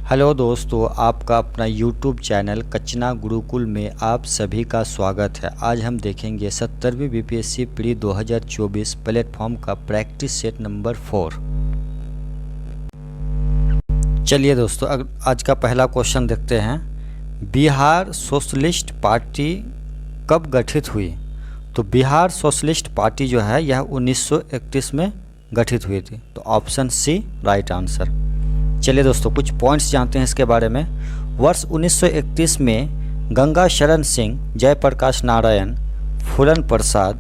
Hello दोस्तों, आपका अपना YouTube चैनल कचना गुरुकुल में आप सभी का स्वागत है। आज हम देखेंगे 70वीं बीपीएससी प्री 2024 प्लेटफॉर्म का प्रैक्टिस सेट नंबर 4। चलिए दोस्तों, आज का पहला क्वेश्चन देखते हैं। बिहार सोशलिस्ट पार्टी कब गठित हुई? तो बिहार सोशलिस्ट पार्टी जो है यह 1931 में गठित हुई थी। तो ऑप्शन सी राइट आंसर। चलिए दोस्तों, कुछ पॉइंट्स जानते हैं इसके बारे में। वर्ष 1931 में गंगा शरण सिंह, जयप्रकाश नारायण, फूलन प्रसाद,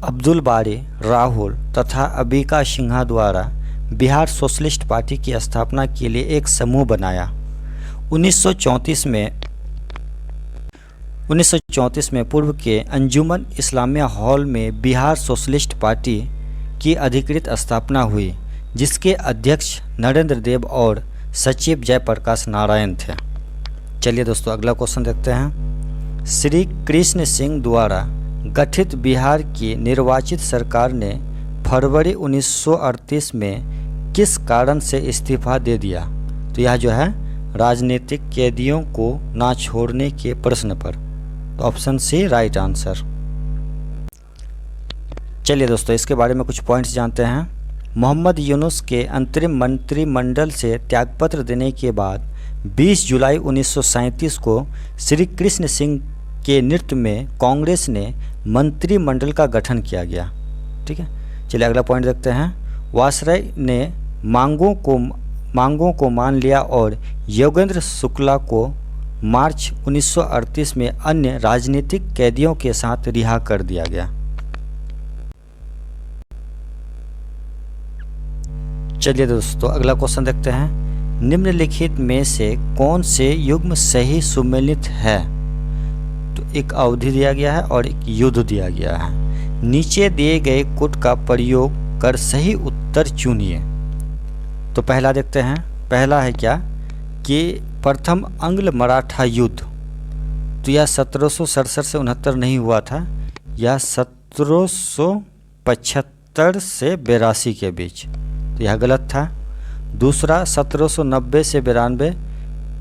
अब्दुल बारी, राहुल तथा अबिका सिन्हा द्वारा बिहार सोशलिस्ट पार्टी की स्थापना के लिए एक समूह बनाया। 1934 में पूर्व के अंजुमन इस्लामिया हॉल में बिहार सोशलिस्ट पार्टी की अधिकृत स्थापना हुई, जिसके अध्यक्ष नरेंद्र देव और सचिव जयप्रकाश नारायण थे। चलिए दोस्तों, अगला क्वेश्चन देखते हैं। श्री कृष्ण सिंह द्वारा गठित बिहार की निर्वाचित सरकार ने फरवरी 1938 में किस कारण से इस्तीफा दे दिया? तो यह जो है राजनीतिक कैदियों को ना छोड़ने के प्रश्न पर। तो ऑप्शन सी राइट आंसर। चलिए दोस्तों, इसके बारे में कुछ पॉइंट्स जानते हैं। मोहम्मद यूनुस के अंतरिम मंत्रिमंडल से त्यागपत्र देने के बाद 20 जुलाई 1937 को श्री कृष्ण सिंह के नेतृत्व में कांग्रेस ने मंत्रिमंडल का गठन किया गया। ठीक है, चलिए अगला पॉइंट देखते हैं। वासराय ने मांगों को मान लिया और योगेंद्र शुक्ला को मार्च 1938 में अन्य राजनीतिक कैदियों के साथ रिहा कर दिया गया। चलिए दोस्तों, अगला क्वेश्चन देखते हैं। निम्नलिखित में से कौन से युग्म सही सुमेलित है? तो एक अवधि दिया गया है और एक युद्ध दिया गया है। नीचे दिए गए कोड का प्रयोग कर सही उत्तर चुनिए। तो पहला देखते हैं। पहला है क्या कि प्रथम आंग्ल मराठा युद्ध। तो यह 1767 से 69 नहीं हुआ था, यह 1775 से 82 के बीच। तो यह गलत था। दूसरा 1790 से 92,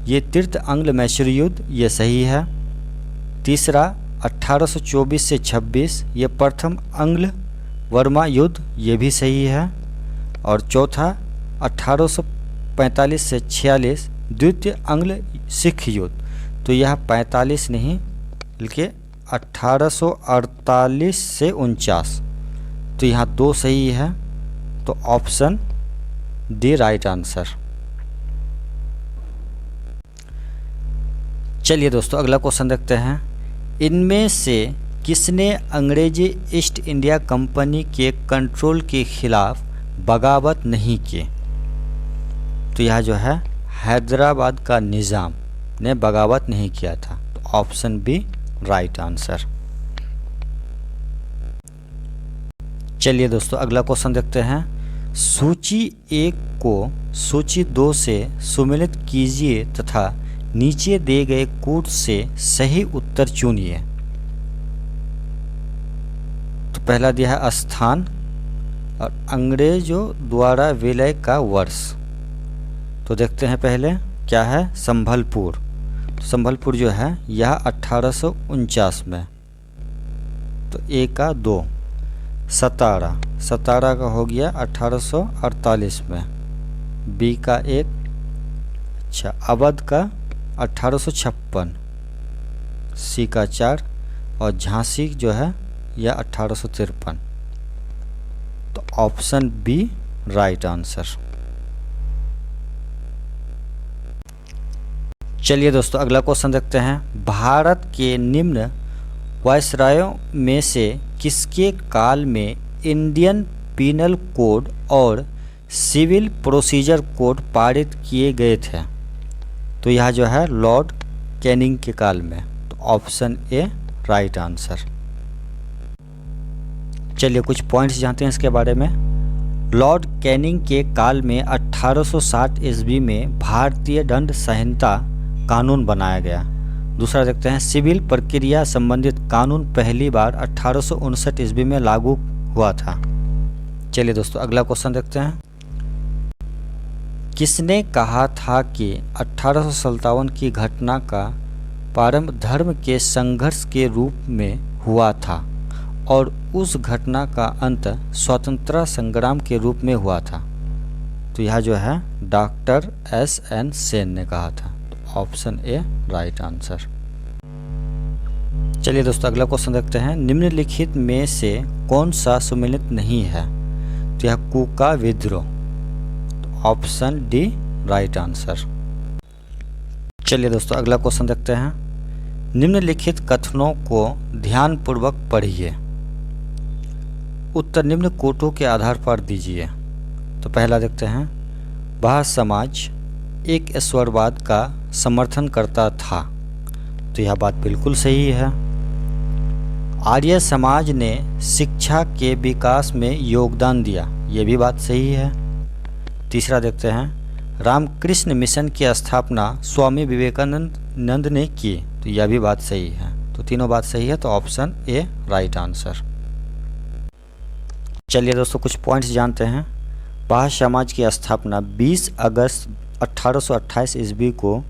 ये तृतीय आंग्ल मैसूर युद्ध, ये सही है। तीसरा 1824 से 26, ये प्रथम आंग्ल वर्मा युद्ध, ये भी सही है। और चौथा 1845 से 46, द्वितीय आंग्ल सिख युद्ध। तो यह 45 नहीं बल्कि 1848 से 49। तो यहाँ दो सही है। तो ऑप्शन डी राइट आंसर। चलिए दोस्तों, अगला क्वेश्चन देखते हैं। इनमें से किसने अंग्रेजी ईस्ट इंडिया कंपनी के कंट्रोल के खिलाफ बगावत नहीं की? तो यह जो है हैदराबाद का निज़ाम ने बगावत नहीं किया था। तो ऑप्शन बी राइट आंसर। चलिए दोस्तों, अगला क्वेश्चन देखते हैं। सूची 1 को सूची 2 से सुमेलित कीजिए तथा नीचे दिए गए कोड से सही उत्तर चुनिए। तो पहला दिया है स्थान और अंग्रेजों द्वारा विलय का वर्ष। तो देखते हैं पहले क्या है। संभलपुर। संभलपुर जो है यह 1849 में। तो ए का 2। सतारा का हो गया 1848 में। बी का 1। अच्छा, अवध का 1856। सी का 4 और झांसी जो है यह 1853। तो ऑप्शन बी राइट आंसर। चलिए दोस्तों, अगला क्वेश्चन देखते हैं। भारत के निम्न वायसरायों में से किसके काल में इंडियन पीनल कोड और सिविल प्रोसीजर कोड पारित किए गए थे? तो यह जो है लॉर्ड कैनिंग के काल में। तो ऑप्शन ए राइट आंसर। चलिए कुछ पॉइंट्स जानते हैं इसके बारे में। लॉर्ड कैनिंग के काल में 1860 ईस्वी में भारतीय दंड संहिता कानून बनाया गया। दूसरा देखते हैं। सिविल प्रक्रिया संबंधित कानून पहली बार 1859 ईस्वी में लागू हुआ था। चलिए दोस्तों, अगला क्वेश्चन देखते हैं। किसने कहा था कि 1857 की घटना का प्रारंभ धर्म के संघर्ष के रूप में हुआ था और उस घटना का अंत स्वतंत्रता संग्राम के रूप में हुआ था? तो यह जो है डॉक्टर S.N. सेन ने कहा था। तो ऑप्शन ए राइट आंसर। चलिए दोस्तों अगला क्वेश्चन देखते हैं। निम्नलिखित में से कौन सा सुमेलित नहीं है? तो यह कूका विद्रोह। तो ऑप्शन डी राइट आंसर। चलिए दोस्तों अगला क्वेश्चन देखते हैं। निम्नलिखित कथनों को ध्यानपूर्वक पढ़िए, उत्तर निम्न कोटों के आधार पर दीजिए। तो पहला देखते हैं, वह समाज एक ईश्वरवाद का समर्थन करता था। तो यह बात बिल्कुल सही है। आर्य समाज ने शिक्षा के विकास में योगदान दिया, ये भी बात सही है। तीसरा देखते हैं, रामकृष्ण मिशन की स्थापना स्वामी विवेकानंद ने की। तो यह भी बात सही है। तो तीनों बात सही है, तो ऑप्शन ए राइट आंसर। चलिए दोस्तों कुछ पॉइंट्स जानते हैं। वह समाज की स्थापना 20 अगस्त 1828 ईस्वी को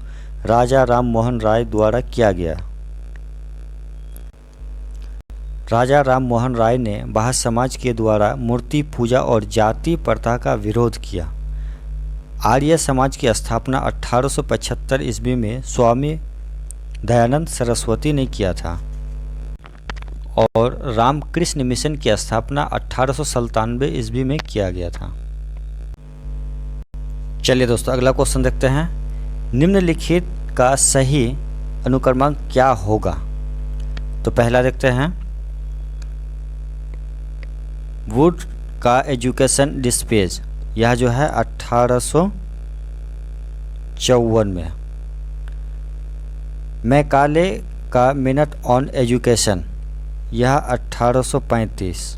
राजा राम मोहन राय द्वारा किया गया। राजा राम मोहन राय ने वह समाज के द्वारा मूर्ति पूजा और जाति प्रथा का विरोध किया। आर्य समाज की स्थापना 1875 ईस्वी में स्वामी दयानंद सरस्वती ने किया था और रामकृष्ण मिशन की स्थापना 1897 ईस्वी में किया गया था। चलिए दोस्तों अगला क्वेश्चन देखते हैं। निम्नलिखित का सही अनुक्रमांक क्या होगा? तो पहला देखते हैं, वुड का एजुकेशन डिस्पेज, यह जो है 1854 में। मैकाले का मिनट ऑन एजुकेशन, यह 1835।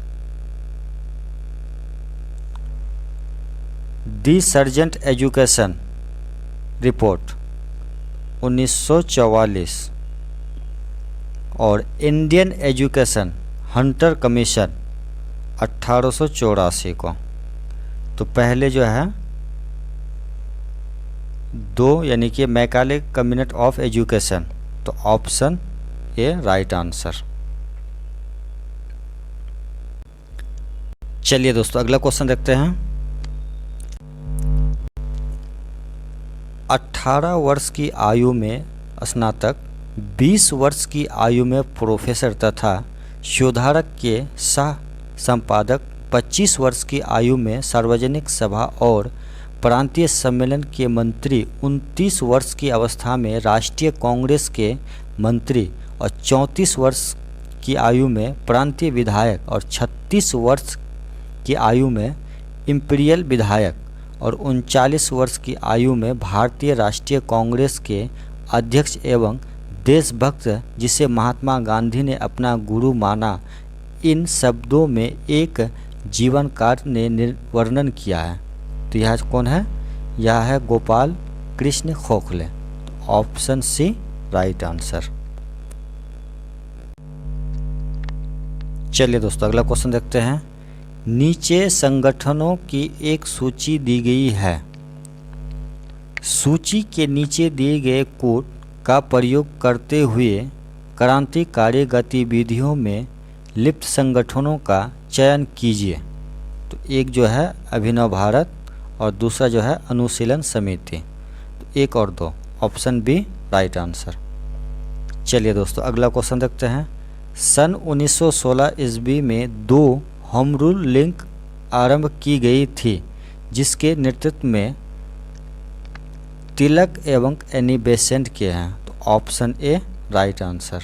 दी सर्जेंट एजुकेशन रिपोर्ट 1944 और इंडियन एजुकेशन हंटर कमीशन 1884 को। तो पहले जो है दो यानी कि मैकाले का मिनट ऑफ एजुकेशन, तो ऑप्शन ए राइट आंसर। चलिए दोस्तों अगला क्वेश्चन देखते हैं। 18 वर्ष की आयु में स्नातक, 20 वर्ष की आयु में प्रोफेसर तथा शोधारक के सह संपादक, 25 वर्ष की आयु में सार्वजनिक सभा और प्रांतीय सम्मेलन के मंत्री, 29 वर्ष की अवस्था में राष्ट्रीय कांग्रेस के मंत्री और 34 वर्ष की आयु में प्रांतीय विधायक और 36 वर्ष की आयु में इंपीरियल विधायक और 39 वर्ष की आयु में भारतीय राष्ट्रीय कांग्रेस के अध्यक्ष एवं देशभक्त, जिसे महात्मा गांधी ने अपना गुरु माना। इन शब्दों में एक जीवनकार ने वर्णन किया है। तो यह कौन है? यह है Gopal Krishna Gokhale. Option c right answer. चलिए दोस्तों अगला क्वेश्चन देखते हैं। नीचे संगठनों की एक सूची दी गई है। सूची के नीचे दिए गए कोड का प्रयोग करते हुए क्रांतिकारी गतिविधियों में लिप्त संगठनों का चयन कीजिए। तो एक जो है अभिनव भारत और दूसरा जो है अनुशीलन समिति। तो एक और दो, ऑप्शन बी राइट आंसर। चलिए दोस्तों अगला क्वेश्चन देखते हैं। सन 1916 ईस्वी में 2 होम रूल लीग आरंभ की गई थी, जिसके नेतृत्व में तिलक एवं एनी बेसेंट के हैं। तो ऑप्शन ए राइट आंसर।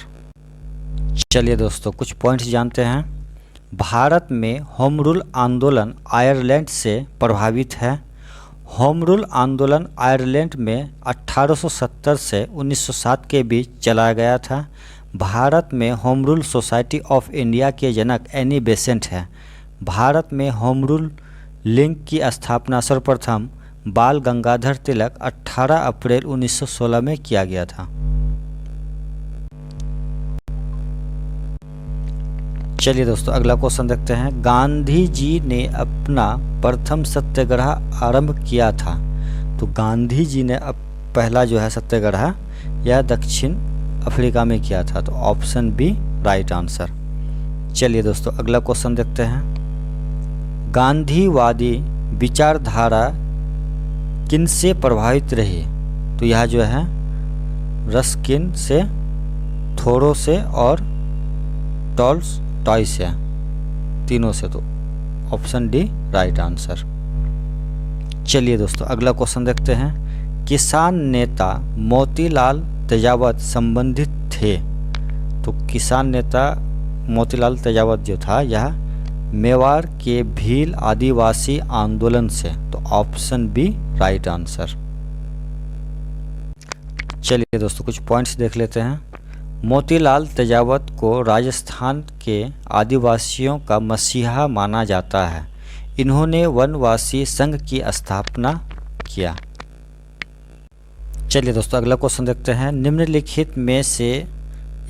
चलिए दोस्तों कुछ पॉइंट्स जानते हैं। भारत में होम रूल आंदोलन आयरलैंड से प्रभावित है। होम रूल आंदोलन आयरलैंड में 1870 से 1907 के बीच चलाया गया था। भारत में home rule society of India के जनक एनी बेसेंट है। भारत में होम रूल लीग की स्थापना सर्वप्रथम बाल गंगाधर तिलक 18 अप्रैल 1916 में किया गया था। चलिए दोस्तों अगला क्वेश्चन देखते हैं। गांधी जी ने अपना प्रथम सत्याग्रह आरंभ किया था। तो तो गांधी जी ने अब पहला जो है सत्याग्रह यह दक्षिण अफ्रीका में किया था, तो ऑप्शन बी राइट आंसर। चलिए दोस्तों अगला क्वेश्चन देखते हैं। गांधीवादी विचारधारा किनसे प्रभावित रही? तो यह जो है रस्किन से, थोरो से और टॉलस्टॉय से, तीनों से, तो ऑप्शन डी राइट आंसर। चलिए दोस्तों अगला क्वेश्चन देखते हैं। किसान नेता मोतीलाल तेजावत संबंधित थे? तो किसान नेता मोतीलाल तेजावत जो था यह मेवाड़ के भील आदिवासी आंदोलन से, तो ऑप्शन बी राइट आंसर। चलिए दोस्तों कुछ पॉइंट्स देख लेते हैं। मोतीलाल तेजावत को राजस्थान के आदिवासियों का मसीहा माना जाता है। इन्होंने वनवासी संघ की स्थापना किया। चलिए दोस्तों अगला क्वेश्चन देखते हैं। निम्नलिखित में से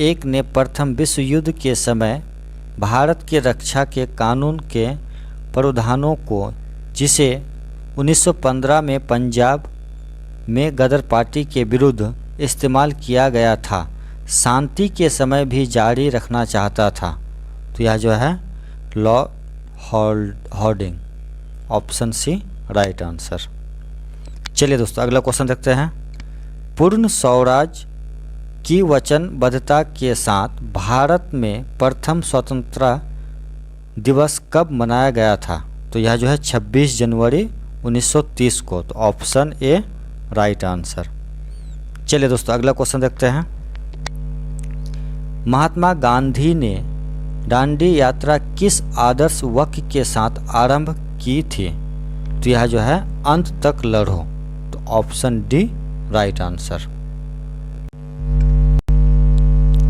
एक ने प्रथम विश्व युद्ध के समय भारत की रक्षा के कानून के प्रावधानों को, जिसे 1915 में पंजाब में गदर पार्टी के विरुद्ध इस्तेमाल किया गया था, शांति के समय भी जारी रखना चाहता था? तो यह जो है Lord Hardinge, option c right answer. चलिए दोस्तों अगला क्वेश्चन देखते हैं। पूर्ण स्वराज की वचनबद्धता के साथ भारत में प्रथम स्वतंत्रता दिवस कब मनाया गया था? तो यह जो है 26 जनवरी 1930 को, तो ऑप्शन ए राइट आंसर। चलिए दोस्तों अगला क्वेश्चन देखते हैं। महात्मा गांधी ने दांडी यात्रा किस आदर्श वाक्य के साथ आरंभ की थी? तो यह जो है अंत तक लड़ो, तो ऑप्शन डी राइट आंसर।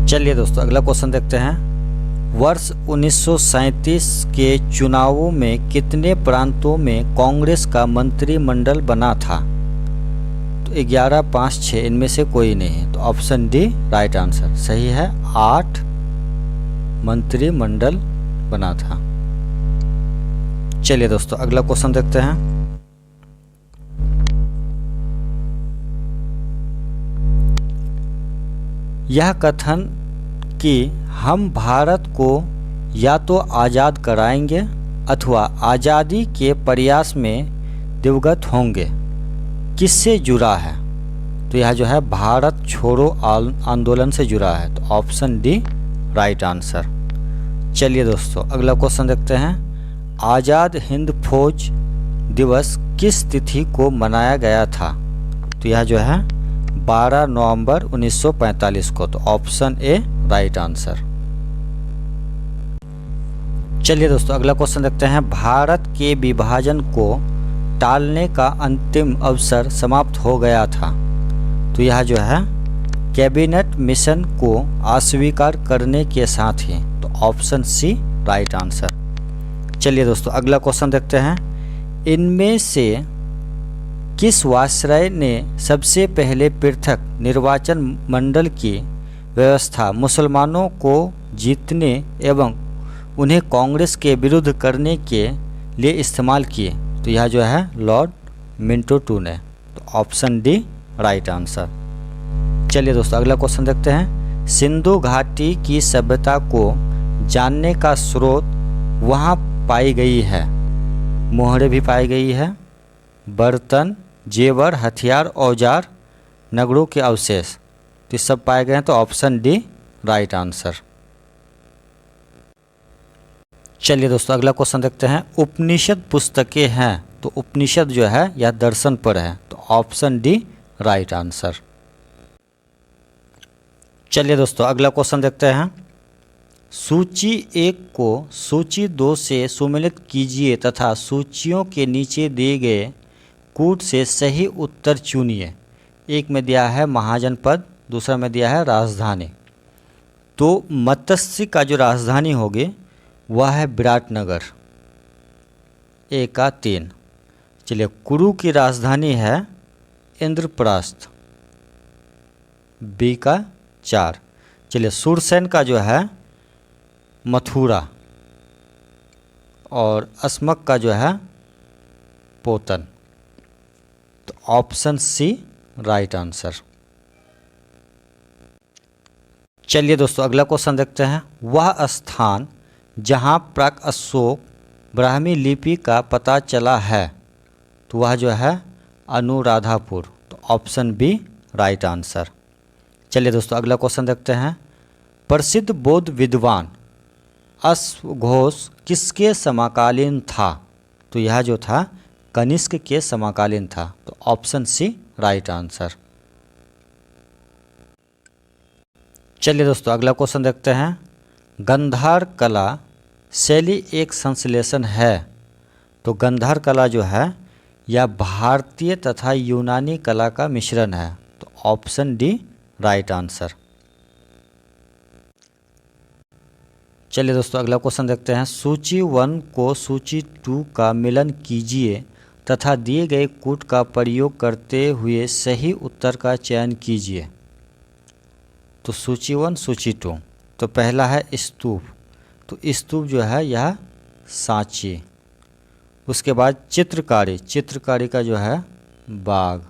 चलिए दोस्तों अगला क्वेश्चन देखते हैं। वर्ष 1937 के चुनावों में कितने प्रांतों में कांग्रेस का मंत्रिमंडल बना था? तो 11, 5, 6 इनमें से कोई नहीं है, तो ऑप्शन डी राइट आंसर सही है। 8 मंत्रिमंडल बना था। चलिए दोस्तों अगला क्वेश्चन देखते हैं। यह कथन कि हम भारत को या तो आज़ाद कराएंगे अथवा आज़ादी के प्रयास में दिवंगत होंगे किससे जुड़ा है? तो यह जो है भारत छोड़ो आंदोलन से जुड़ा है, तो ऑप्शन डी राइट आंसर। चलिए दोस्तों अगला क्वेश्चन देखते हैं। आज़ाद हिंद फौज दिवस किस तिथि को मनाया गया था? तो यह जो है 12 नवंबर 1945 को, तो ऑप्शन ए राइट आंसर। चलिए दोस्तों अगला क्वेश्चन देखते हैं। भारत के विभाजन को टालने का अंतिम अवसर समाप्त हो गया था, तो यह जो है कैबिनेट मिशन को अस्वीकार करने के साथ ही, तो ऑप्शन सी राइट आंसर। चलिए दोस्तों अगला क्वेश्चन देखते हैं। इनमें से किस वायसराय ने सबसे पहले पृथक निर्वाचन मंडल की व्यवस्था मुसलमानों को जीतने एवं उन्हें कांग्रेस के विरुद्ध करने के लिए इस्तेमाल किए? तो यह जो है लॉर्ड मिंटो टू ने, तो ऑप्शन डी राइट आंसर। चलिए दोस्तों अगला क्वेश्चन देखते हैं। सिंधु घाटी की सभ्यता को जानने का स्रोत वहाँ पाई गई है? मोहरे भी पाई गई है, बर्तन, जेवर, हथियार, औजार, नगरों के अवशेष, तो सब पाए गए हैं, तो ऑप्शन डी राइट आंसर। चलिए दोस्तों अगला क्वेश्चन देखते हैं। उपनिषद पुस्तकें हैं, तो उपनिषद जो है यह दर्शन पर है, तो ऑप्शन डी राइट आंसर। चलिए दोस्तों अगला क्वेश्चन देखते हैं। सूची 1 को सूची 2 से सुमेलित कीजिए तथा सूचियों के नीचे दिए गए कूट से सही उत्तर चुनिए। एक में दिया है महाजनपद, दूसरा में दिया है राजधानी। तो मत्स्य का जो राजधानी होगी वह है विराटनगर, ए का 3। चलिए कुरु की राजधानी है इंद्रप्रस्थ, बी का 4। चलिए सूरसेन का जो है मथुरा और अस्मक का जो है पोतन, तो ऑप्शन सी राइट आंसर। चलिए दोस्तों अगला क्वेश्चन देखते हैं। वह स्थान जहां प्राक अशोक ब्राह्मी लिपि का पता चला है, तो वह जो है अनुराधापुर, तो ऑप्शन बी राइट आंसर। चलिए दोस्तों अगला क्वेश्चन देखते हैं। प्रसिद्ध बौद्ध विद्वान अश्वघोष किसके समकालीन था, तो यह जो था कनिष्क के समकालीन था, तो ऑप्शन सी राइट आंसर। चलिए दोस्तों अगला क्वेश्चन देखते हैं। गंधार कला शैली एक संश्लेषण है, तो गंधार कला जो है यह भारतीय तथा यूनानी कला का मिश्रण है, तो ऑप्शन डी राइट आंसर। चलिए दोस्तों अगला क्वेश्चन देखते हैं। सूची 1 को सूची 2 का मिलन कीजिए तथा दिए गए कूट का प्रयोग करते हुए सही उत्तर का चयन कीजिए। तो सूची 1 सूची 2, तो पहला है स्तूप, तो स्तूप जो है यह सांची। उसके बाद चित्रकारी, चित्रकारी का जो है बाघ,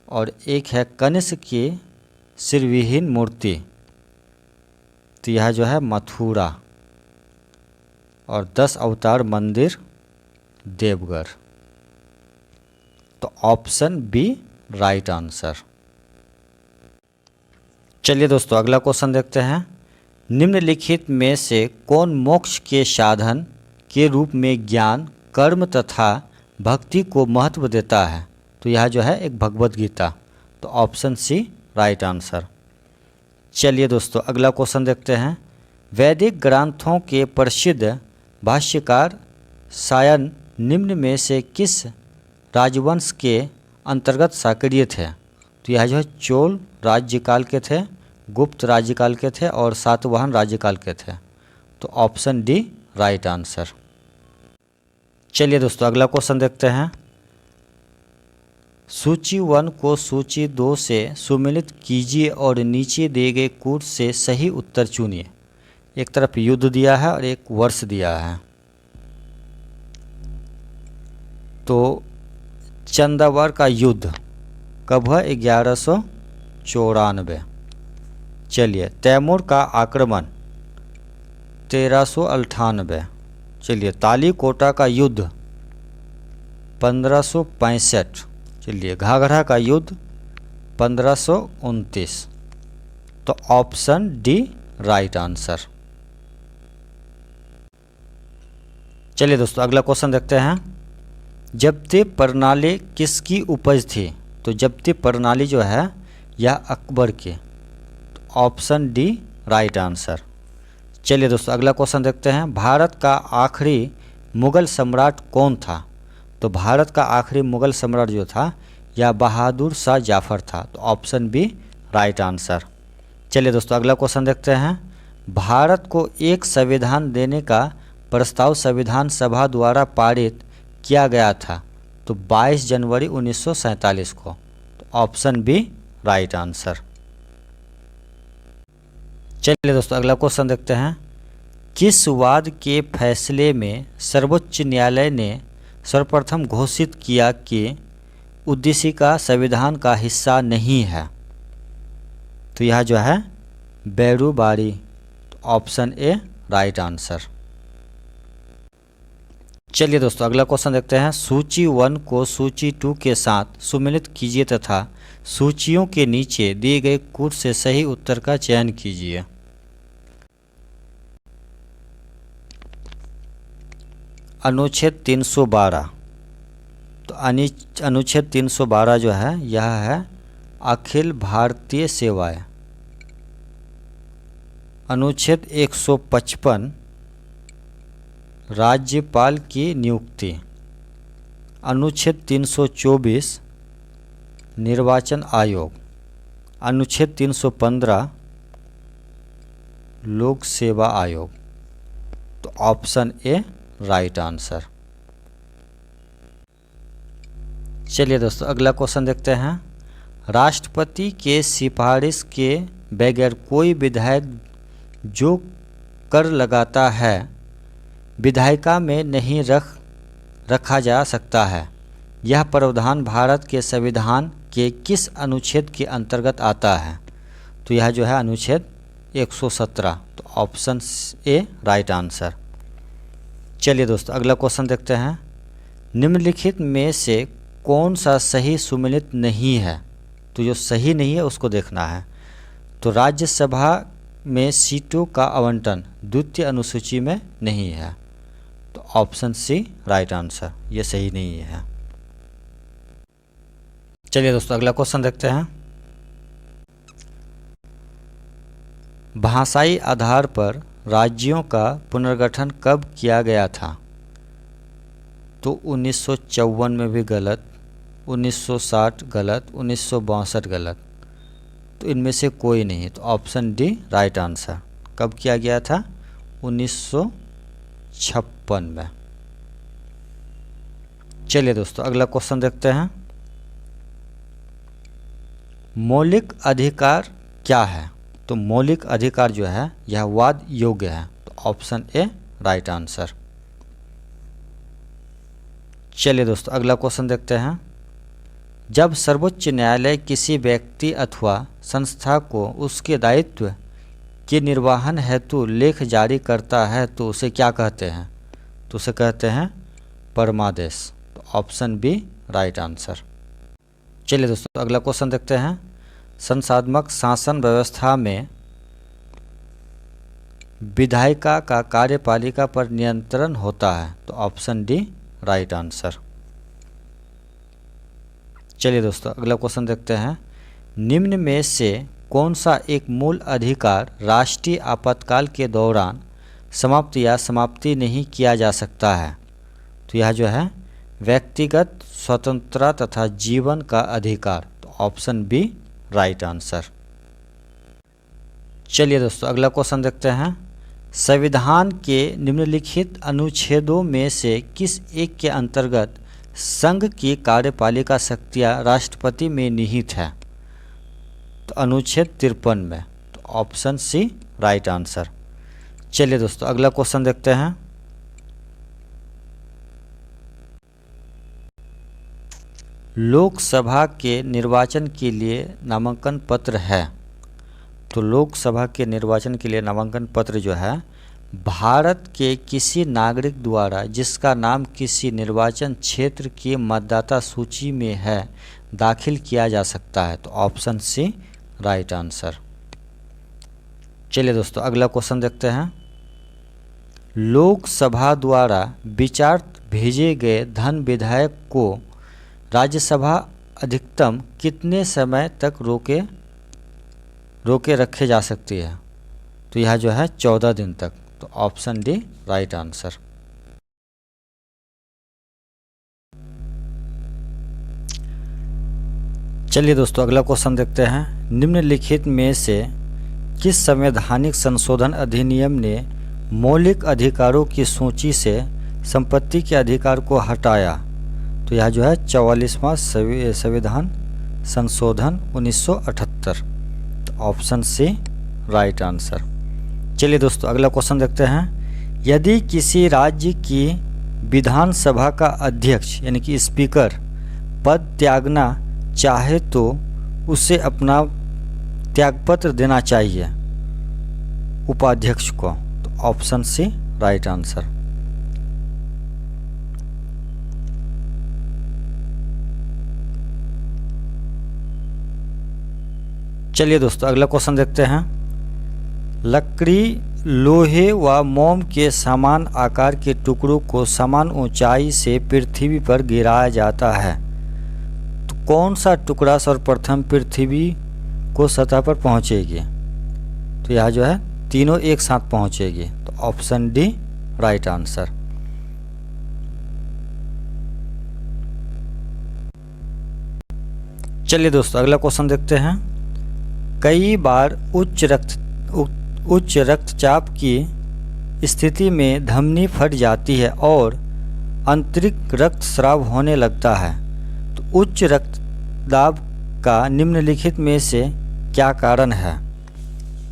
और एक है कनिष्क की सिरविहीन मूर्ति, तो यह जो है मथुरा, और 10 अवतार मंदिर देवगढ़, तो ऑप्शन बी राइट आंसर। चलिए दोस्तों अगला क्वेश्चन देखते हैं। निम्नलिखित में से कौन मोक्ष के साधन के रूप में ज्ञान, कर्म तथा भक्ति को महत्व देता है, तो यह जो है एक भगवत गीता, तो ऑप्शन सी राइट आंसर। चलिए दोस्तों अगला क्वेश्चन देखते हैं। वैदिक ग्रंथों के प्रसिद्ध भाष्यकार सायन निम्न में से किस राजवंश के अंतर्गत सक्रिय थे, तो यह जो है चोल राज्यकाल के थे, गुप्त राज्यकाल के थे और सातवाहन राज्यकाल के थे, तो ऑप्शन डी राइट आंसर। चलिए दोस्तों अगला क्वेश्चन देखते हैं। सूची 1 को सूची 2 से सुमेलित कीजिए और नीचे दिए गए कूट से सही उत्तर चुनिए। एक तरफ युद्ध दिया है और एक वर्ष दिया है। तो चंदावर का युद्ध कब हुआ? 1194। चलिए तैमूर का आक्रमण 1398। चलिए तालीकोटा का युद्ध 1565। चलिए घाघरा का युद्ध 1529। तो ऑप्शन डी राइट आंसर। चलिए दोस्तों अगला क्वेश्चन देखते हैं। जब्ती प्रणाली किसकी उपज थी? तो जब्ती प्रणाली जो है यह अकबर की, तो ऑप्शन डी राइट आंसर। चलिए दोस्तों अगला क्वेश्चन देखते हैं। भारत का आखिरी मुगल सम्राट कौन था? तो भारत का आखिरी मुगल सम्राट जो था यह बहादुर शाह जाफर था, तो ऑप्शन बी राइट आंसर। चलिए दोस्तों अगला क्वेश्चन देखते हैं। भारत को एक संविधान देने का प्रस्ताव संविधान सभा द्वारा पारित किया गया था, तो 22 जनवरी 1947 को, तो ऑप्शन बी राइट आंसर। चलिए दोस्तों अगला क्वेश्चन देखते हैं। किस वाद के फैसले में सर्वोच्च न्यायालय ने सर्वप्रथम घोषित किया कि उद्देशिका संविधान का हिस्सा नहीं है? तो यह जो है बैरूबारी, तो ऑप्शन ए राइट आंसर। चलिए दोस्तों अगला क्वेश्चन देखते हैं। सूची 1 को सूची 2 के साथ सुमेलित कीजिए तथा सूचियों के नीचे दिए गए कूट से सही उत्तर का चयन कीजिए। अनुच्छेद 312, तो अनुच्छेद 312 जो है यह है अखिल भारतीय सेवाएं। अनुच्छेद 155 राज्यपाल की नियुक्ति। अनुच्छेद 324 निर्वाचन आयोग। अनुच्छेद 315 लोक सेवा आयोग, तो ऑप्शन ए राइट आंसर। चलिए दोस्तों अगला क्वेश्चन देखते हैं। राष्ट्रपति के सिफारिश के बगैर कोई विधायक जो कर लगाता है विधायिका में नहीं रखा जा सकता है, यह प्रावधान भारत के संविधान के किस अनुच्छेद के अंतर्गत आता है? तो यह जो है अनुच्छेद 117। तो ऑप्शन ए राइट आंसर। चलिए दोस्तों अगला क्वेश्चन देखते हैं। निम्नलिखित में से कौन सा सही सुमेलित नहीं है? तो जो सही नहीं है उसको देखना है। तो राज्यसभा में सीटों का आवंटन द्वितीय अनुसूची में नहीं है। तो ऑप्शन सी राइट आंसर, ये सही नहीं है। चलिए दोस्तों अगला क्वेश्चन देखते हैं। भाषाई आधार पर राज्यों का पुनर्गठन कब किया गया था? तो 1954 में भी गलत, 1960 गलत, 1962 गलत। तो इनमें से कोई नहीं। तो ऑप्शन डी राइट आंसर। कब किया गया था? 1956 में। चलिए दोस्तों अगला क्वेश्चन देखते हैं। मौलिक अधिकार क्या है? तो मौलिक अधिकार जो है यह वाद योग्य है। तो ऑप्शन ए राइट आंसर। चलिए दोस्तों अगला क्वेश्चन देखते हैं। जब सर्वोच्च न्यायालय किसी व्यक्ति अथवा संस्था को उसके दायित्व के निर्वहन हेतु लेख जारी करता है तो उसे क्या कहते हैं? तो उसे कहते हैं परमादेश। तो ऑप्शन बी राइट आंसर। चलिए दोस्तों अगला क्वेश्चन देखते हैं। संसदात्मक शासन व्यवस्था में विधायिका का कार्यपालिका पर नियंत्रण होता है। तो ऑप्शन डी राइट आंसर। चलिए दोस्तों अगला क्वेश्चन देखते हैं। निम्न में से कौन सा एक मूल अधिकार राष्ट्रीय आपातकाल के दौरान समाप्त या समाप्ति नहीं किया जा सकता है? तो यह जो है व्यक्तिगत स्वतंत्रता तथा जीवन का अधिकार। तो ऑप्शन बी राइट आंसर। चलिए दोस्तों अगला क्वेश्चन देखते हैं। संविधान के निम्नलिखित अनुच्छेदों में से किस एक के अंतर्गत संघ की कार्यपालिका शक्तियाँ राष्ट्रपति में निहित है? तो अनुच्छेद 53 में। तो ऑप्शन सी राइट आंसर। चलिए दोस्तों अगला क्वेश्चन देखते हैं। लोकसभा के निर्वाचन के लिए नामांकन पत्र है। तो लोकसभा के निर्वाचन के लिए नामांकन पत्र जो है भारत के किसी नागरिक द्वारा जिसका नाम किसी निर्वाचन क्षेत्र की मतदाता सूची में है दाखिल किया जा सकता है। तो ऑप्शन सी राइट आंसर। चलिए दोस्तों अगला क्वेश्चन देखते हैं। लोकसभा द्वारा विचारार्थ भेजे गए धन विधेयक को राज्यसभा अधिकतम कितने समय तक रोके रखे जा सकती है? तो यह जो है 14 दिन तक। तो ऑप्शन डी राइट आंसर। चलिए दोस्तों अगला क्वेश्चन देखते हैं। निम्नलिखित में से किस संवैधानिक संशोधन अधिनियम ने मौलिक अधिकारों की सूची से संपत्ति के अधिकार को हटाया? तो यह जो है 44वां संविधान संशोधन 1978। तो ऑप्शन सी राइट आंसर। चलिए दोस्तों अगला क्वेश्चन देखते हैं। यदि किसी राज्य की विधानसभा का अध्यक्ष यानी कि स्पीकर पद त्यागना चाहे तो उसे अपना त्यागपत्र देना चाहिए उपाध्यक्ष को। तो ऑप्शन सी राइट आंसर। चलिए दोस्तों अगला क्वेश्चन देखते हैं। लकड़ी, लोहे व मोम के समान आकार के टुकड़ों को समान ऊंचाई से पृथ्वी पर गिराया जाता है। तो कौन सा टुकड़ा सर्वप्रथम पृथ्वी को सतह पर पहुंचेगी? तो यह जो है तीनों एक साथ पहुंचेगी। तो ऑप्शन डी राइट आंसर। चलिए दोस्तों अगला क्वेश्चन देखते हैं। कई बार उच्च रक्तचाप की स्थिति में धमनी फट जाती है और आंतरिक रक्तस्राव होने लगता है। तो उच्च रक्तदाब का निम्नलिखित में से क्या कारण है?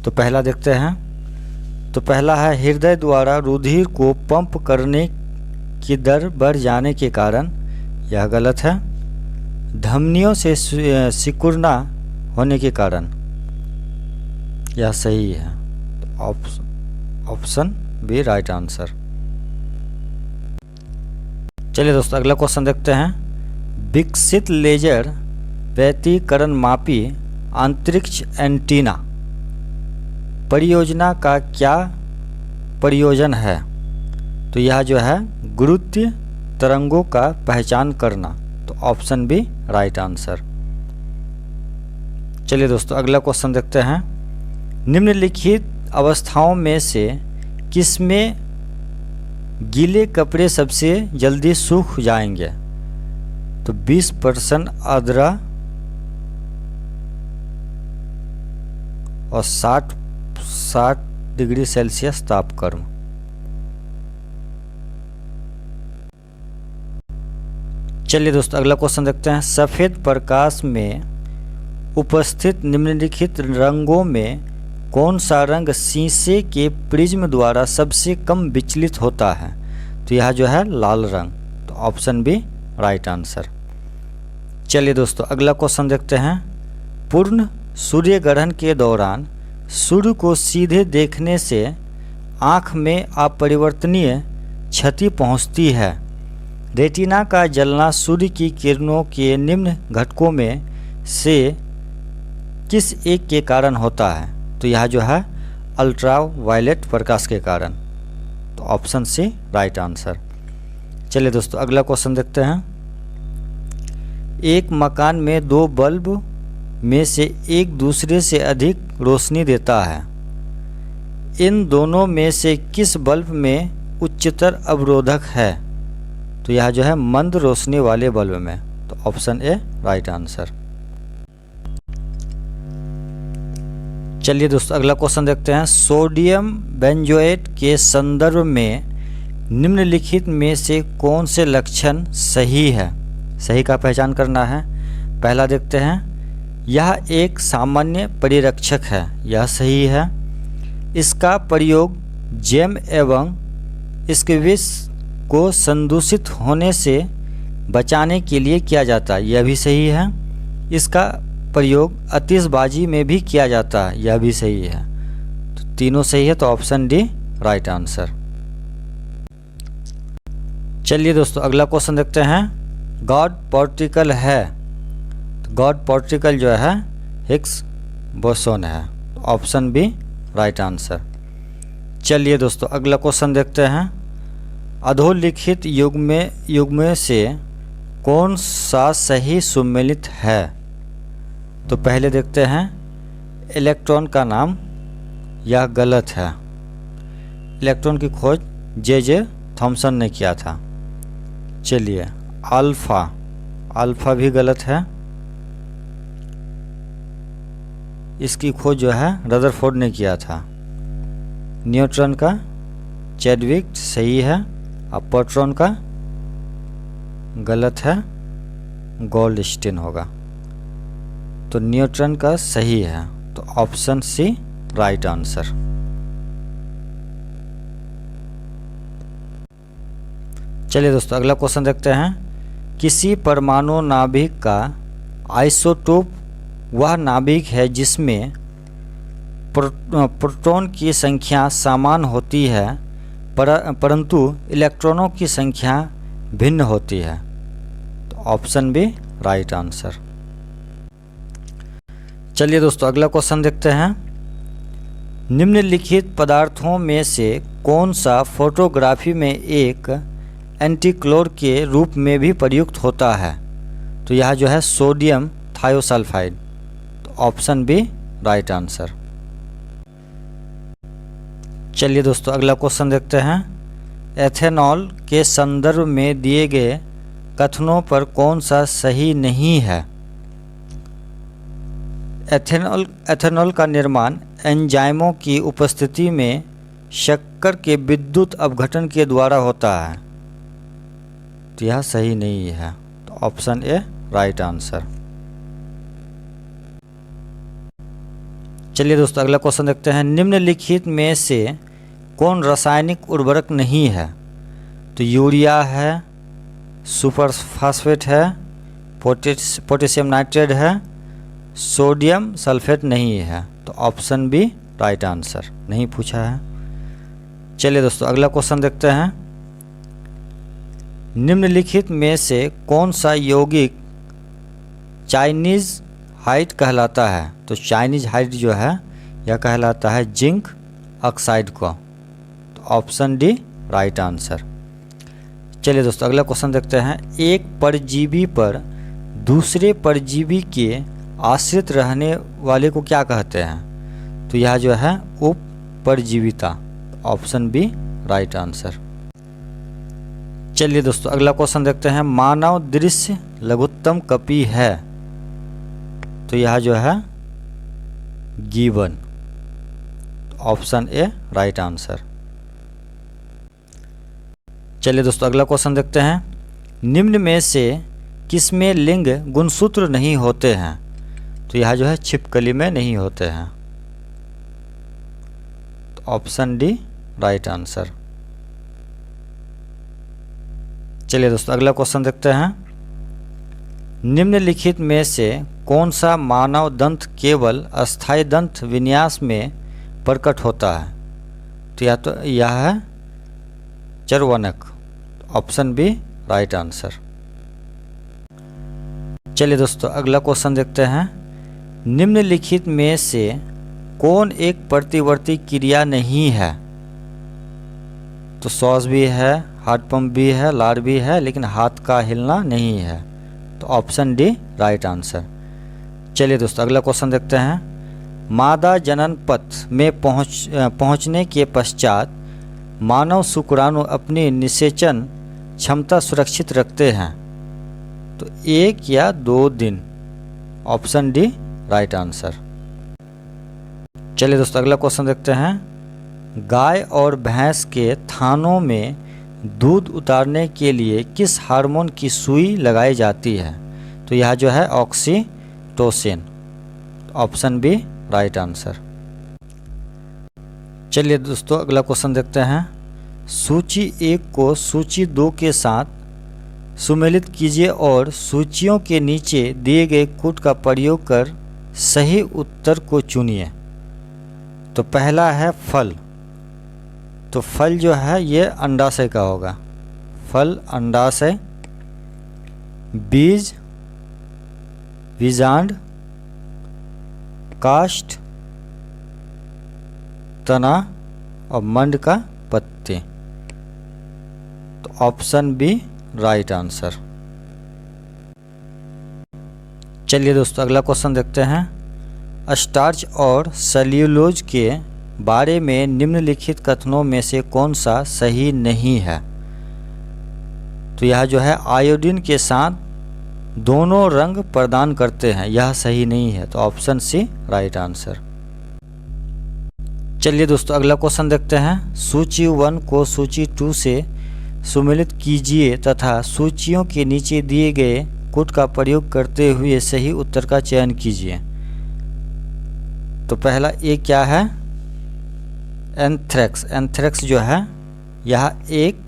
तो पहला देखते हैं। तो पहला है हृदय द्वारा रुधिर को पंप करने की दर बढ़ जाने के कारण, यह गलत है। धमनियों से सिकुड़ना होने के कारण, यह सही है। Option b right answer. चलिए दोस्तों अगला क्वेश्चन देखते हैं। विकसित लेजर व्यतिकरण मापी अंतरिक्ष एंटीना परियोजना का क्या प्रयोजन है? तो यह जो है गुरुत्वीय तरंगों का पहचान करना। तो ऑप्शन बी राइट आंसर। चलिए दोस्तों अगला क्वेश्चन देखते हैं। निम्नलिखित अवस्थाओं में से किसमें गीले कपड़े सबसे जल्दी सूख जाएंगे? तो 20% आर्द्रता और 60 डिग्री सेल्सियस तापक्रम। चलिए दोस्तों अगला क्वेश्चन देखते हैं। सफ़ेद प्रकाश में उपस्थित निम्नलिखित रंगों में कौन सा रंग शीशे के प्रिज्म द्वारा सबसे कम विचलित होता है? तो यह जो है लाल रंग। तो ऑप्शन बी राइट आंसर। चलिए दोस्तों अगला क्वेश्चन देखते हैं। पूर्ण सूर्य ग्रहण के दौरान सूर्य को सीधे देखने से आँख में अपरिवर्तनीय क्षति पहुँचती है। रेटिना का जलना सूर्य की किरणों के निम्न घटकों में से किस एक के कारण होता है? तो यह जो है अल्ट्रा वायलेट प्रकाश के कारण। तो ऑप्शन सी राइट आंसर। चलिए दोस्तों अगला क्वेश्चन देखते हैं। एक मकान में दो बल्ब में से एक दूसरे से अधिक रोशनी देता है। इन दोनों में से किस बल्ब में उच्चतर अवरोधक है? तो यह जो है मंद रोशनी वाले बल्ब में। तो ऑप्शन ए राइट आंसर। चलिए दोस्तों अगला क्वेश्चन देखते हैं। सोडियम बेंजोएट के संदर्भ में निम्नलिखित में से कौन से लक्षण सही है? सही का पहचान करना है। पहला देखते हैं, यह एक सामान्य परिरक्षक है। यह सही है। इसका प्रयोग जैम एवं स्क्विश को संदूषित होने से बचाने के लिए किया जाता है। यह भी सही है। इसका प्रयोग आतिशबाजी में भी किया जाता है। यह भी सही है। तो तीनों सही है। तो ऑप्शन डी राइट आंसर। चलिए दोस्तों अगला क्वेश्चन देखते हैं। गॉड पार्टिकल है। तो गॉड पार्टिकल जो है हिग्स बोसोन है। Option b right answer. चलिए दोस्तों अगला क्वेश्चन देखते हैं। अधोलिखित युग में से कौन सा सही सुमेलित है? तो पहले देखते हैं इलेक्ट्रॉन का नाम। यह गलत है। इलेक्ट्रॉन की खोज जे थॉमसन ने किया था। चलिए अल्फा भी गलत है। इसकी खोज जो है रदरफोर्ड ने किया था। न्यूट्रॉन का चैडविक सही है। और प्रोटॉन का गलत है, गोल्डस्टीन होगा। तो न्यूट्रॉन का सही है। तो ऑप्शन सी राइट आंसर। चलिए दोस्तों अगला क्वेश्चन देखते हैं। किसी परमाणु नाभिक का आइसोटोप वह नाभिक है जिसमें प्रोटॉन की संख्या समान होती है परंतु इलेक्ट्रॉनों की संख्या भिन्न होती है। तो ऑप्शन बी राइट आंसर। चलिए दोस्तों अगला क्वेश्चन देखते हैं। निम्नलिखित पदार्थों में से कौन सा फोटोग्राफी में एक एंटीक्लोर के रूप में भी प्रयुक्त होता है? तो यह जो है सोडियम थायोसल्फाइड। तो ऑप्शन बी राइट आंसर। चलिए दोस्तों अगला क्वेश्चन देखते हैं। एथेनॉल के संदर्भ में दिए गए कथनों पर कौन सा सही नहीं है? एथेनॉल का निर्माण एंजाइमों की उपस्थिति में शक्कर के विद्युत अपघटन के द्वारा होता है। तो यह सही नहीं है। तो ऑप्शन ए राइट आंसर। चलिए दोस्तों अगला क्वेश्चन देखते हैं। निम्नलिखित में से कौन रासायनिक उर्वरक नहीं है? तो यूरिया है, सुपरफास्फेट है, पोटेशियम नाइट्रेट है, सोडियम सल्फेट नहीं है। तो ऑप्शन बी राइट आंसर, नहीं पूछा है। चलिए दोस्तों अगला क्वेश्चन देखते हैं। निम्नलिखित में से कौन सा यौगिक चाइनीज़ हाइड कहलाता है? तो चाइनीज़ हाइड जो है यह कहलाता है जिंक ऑक्साइड को। तो ऑप्शन डी राइट आंसर। चलिए दोस्तों अगला क्वेश्चन देखते हैं। एक परजीवी पर दूसरे परजीवी के आश्रित रहने वाले को क्या कहते हैं? तो यह जो है उप परजीविता। Option b right answer. चलिए दोस्तों अगला क्वेश्चन देखते हैं। मानव दृश्य लघुत्तम कपि है? तो यह जो है given. Option A right answer. चलिए दोस्तों अगला क्वेश्चन देखते हैं। निम्न में से किसमें लिंग गुणसूत्र नहीं होते हैं? तो यह जो है छिपकली में नहीं होते हैं। तो ऑप्शन डी राइट आंसर। चलिए दोस्तों अगला क्वेश्चन देखते हैं। निम्नलिखित में से कौन सा मानव दंत केवल अस्थायी दंत विन्यास में प्रकट होता है? तो यह है चर्वनक। Option b right answer. चलिए दोस्तों अगला क्वेश्चन देखते हैं। निम्नलिखित में से कौन एक प्रतिवर्ती क्रिया नहीं है? तो श्वास भी है, हार्ट पंप भी है, लार भी है, लेकिन हाथ का हिलना नहीं है। तो ऑप्शन डी राइट आंसर। चलिए दोस्तों अगला क्वेश्चन देखते हैं। मादा जनन पथ में पहुंचने के पश्चात मानव शुक्राणु अपनी निषेचन क्षमता सुरक्षित रखते हैं। तो 1 या 2 दिन। Option D right answer. चलिए दोस्तों अगला क्वेश्चन देखते हैं। गाय और भैंस के थानों में दूध उतारने के लिए किस हार्मोन की सुई लगाई जाती है? तो यह जो है oxytocin. Option b right answer. चलिए दोस्तों अगला क्वेश्चन देखते हैं। सूची 1 को सूची 2 के साथ सुमेलित कीजिए और सूचियों के नीचे दिए गए कोड का प्रयोग कर सही उत्तर को चुनिए। तो पहला है फल। तो फल जो है ये अंडाशय का होगा। फल अंडाशय, बीज बीजांड, काष्ठ तना और मंड का पत्ते। तो ऑप्शन बी राइट आंसर। चलिए दोस्तों अगला क्वेश्चन देखते हैं। स्टार्च और सेल्यूलोज के बारे में निम्नलिखित कथनों में से कौन सा सही नहीं है? तो यह जो है आयोडीन के साथ दोनों रंग प्रदान करते हैं, यह सही नहीं है। तो ऑप्शन सी राइट आंसर। चलिए दोस्तों अगला क्वेश्चन देखते हैं। सूची 1 को सूची 2 से सुमेलित कीजिए तथा सूचियों के नीचे दिए गए कोड का प्रयोग करते हुए सही उत्तर का चयन कीजिए। तो पहला ए क्या है? एंथ्रेक्स। एंथ्रेक्स जो है यह एक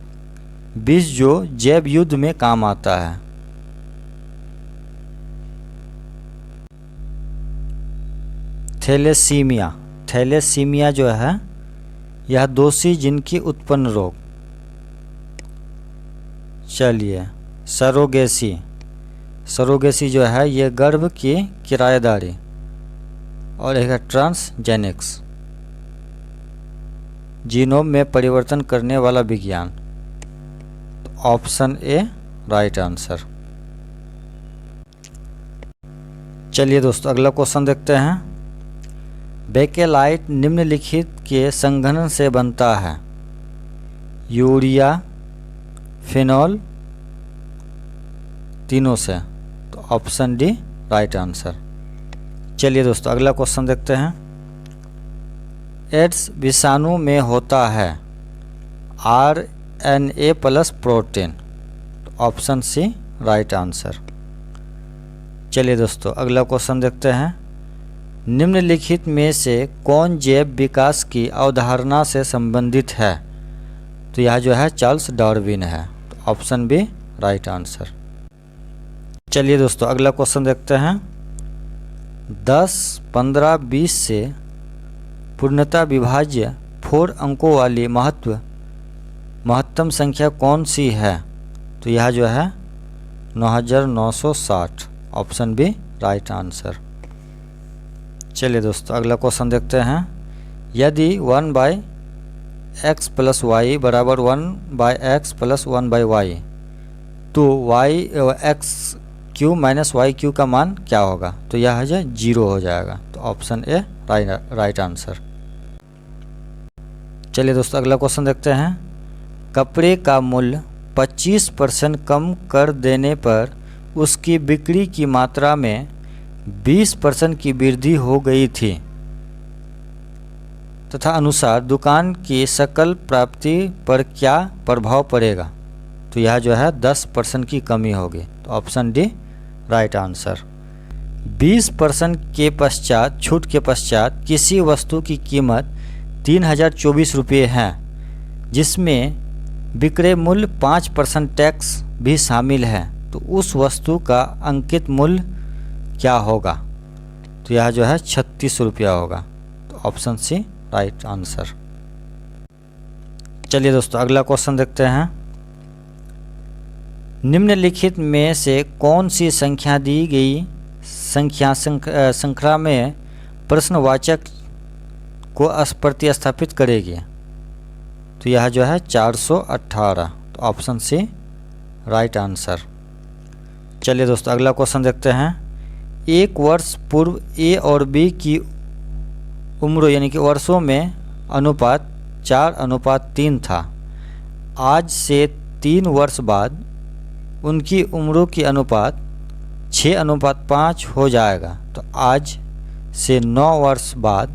विष जो जैव युद्ध में काम आता है। थैलेसीमिया। थैलेसीमिया जो है यह दोषी जिनकी उत्पन्न रोग। चलिए सरोगेसी। सरोगेसी जो है ये गर्भ की किराएदारी। और एक है ट्रांसजेनिक्स, जीनोम में परिवर्तन करने वाला विज्ञान। तो ऑप्शन ए राइट आंसर। चलिए दोस्तों अगला क्वेश्चन देखते हैं। बेकेलाइट निम्नलिखित के संघनन से बनता है? यूरिया, फिनॉल, तीनों से। तो ऑप्शन डी राइट आंसर। चलिए दोस्तों अगला क्वेश्चन देखते हैं। एड्स विषाणु में होता है RNA प्लस प्रोटीन। तो ऑप्शन सी राइट आंसर। चलिए दोस्तों अगला क्वेश्चन देखते हैं। निम्नलिखित में से कौन जैव विकास की अवधारणा से संबंधित है? तो यह जो है चार्ल्स डार्विन है। तो ऑप्शन बी राइट आंसर। चलिए दोस्तों अगला क्वेश्चन देखते हैं। 10, 15, 20 से पूर्णतः विभाज्य 4 अंकों वाली महत्तम संख्या कौन सी है? तो यह जो है 9960, ऑप्शन बी राइट आंसर। चलिए दोस्तों अगला क्वेश्चन देखते हैं। यदि 1/x + y बराबर 1/x + 1/y, तो x³ - y³ का मान क्या होगा? तो यह है 0 हो जाएगा, तो ऑप्शन ए राइट आंसर। चलिए दोस्तों अगला क्वेश्चन देखते हैं। कपड़े का मूल्य 25% कम कर देने पर उसकी बिक्री की मात्रा में 20% की वृद्धि हो गई थी तथा अनुसार दुकान की सकल प्राप्ति पर क्या प्रभाव पड़ेगा? तो यह जो है 10% की कमी होगी, तो ऑप्शन डी राइट आंसर। 20% के पश्चात, छूट के पश्चात किसी वस्तु की कीमत 3024 रुपये है, जिसमें विक्रय मूल्य 5% टैक्स भी शामिल है, तो उस वस्तु का अंकित मूल्य क्या होगा? तो यह जो है 36 रुपया होगा, तो ऑप्शन सी राइट आंसर। चलिए दोस्तों अगला क्वेश्चन देखते हैं। निम्नलिखित में से कौन सी संख्या दी गई श्रृंखला में प्रश्नवाचक को प्रतिस्थापित करेगी? तो यह जो है 418, तो ऑप्शन सी राइट आंसर। चलिए दोस्तों अगला क्वेश्चन देखते हैं। एक वर्ष पूर्व ए और बी की उम्र यानी कि वर्षों में अनुपात 4:3 था। आज से 3 वर्ष बाद उनकी उम्रों की अनुपात 6:5 हो जाएगा, तो आज से 9 वर्ष बाद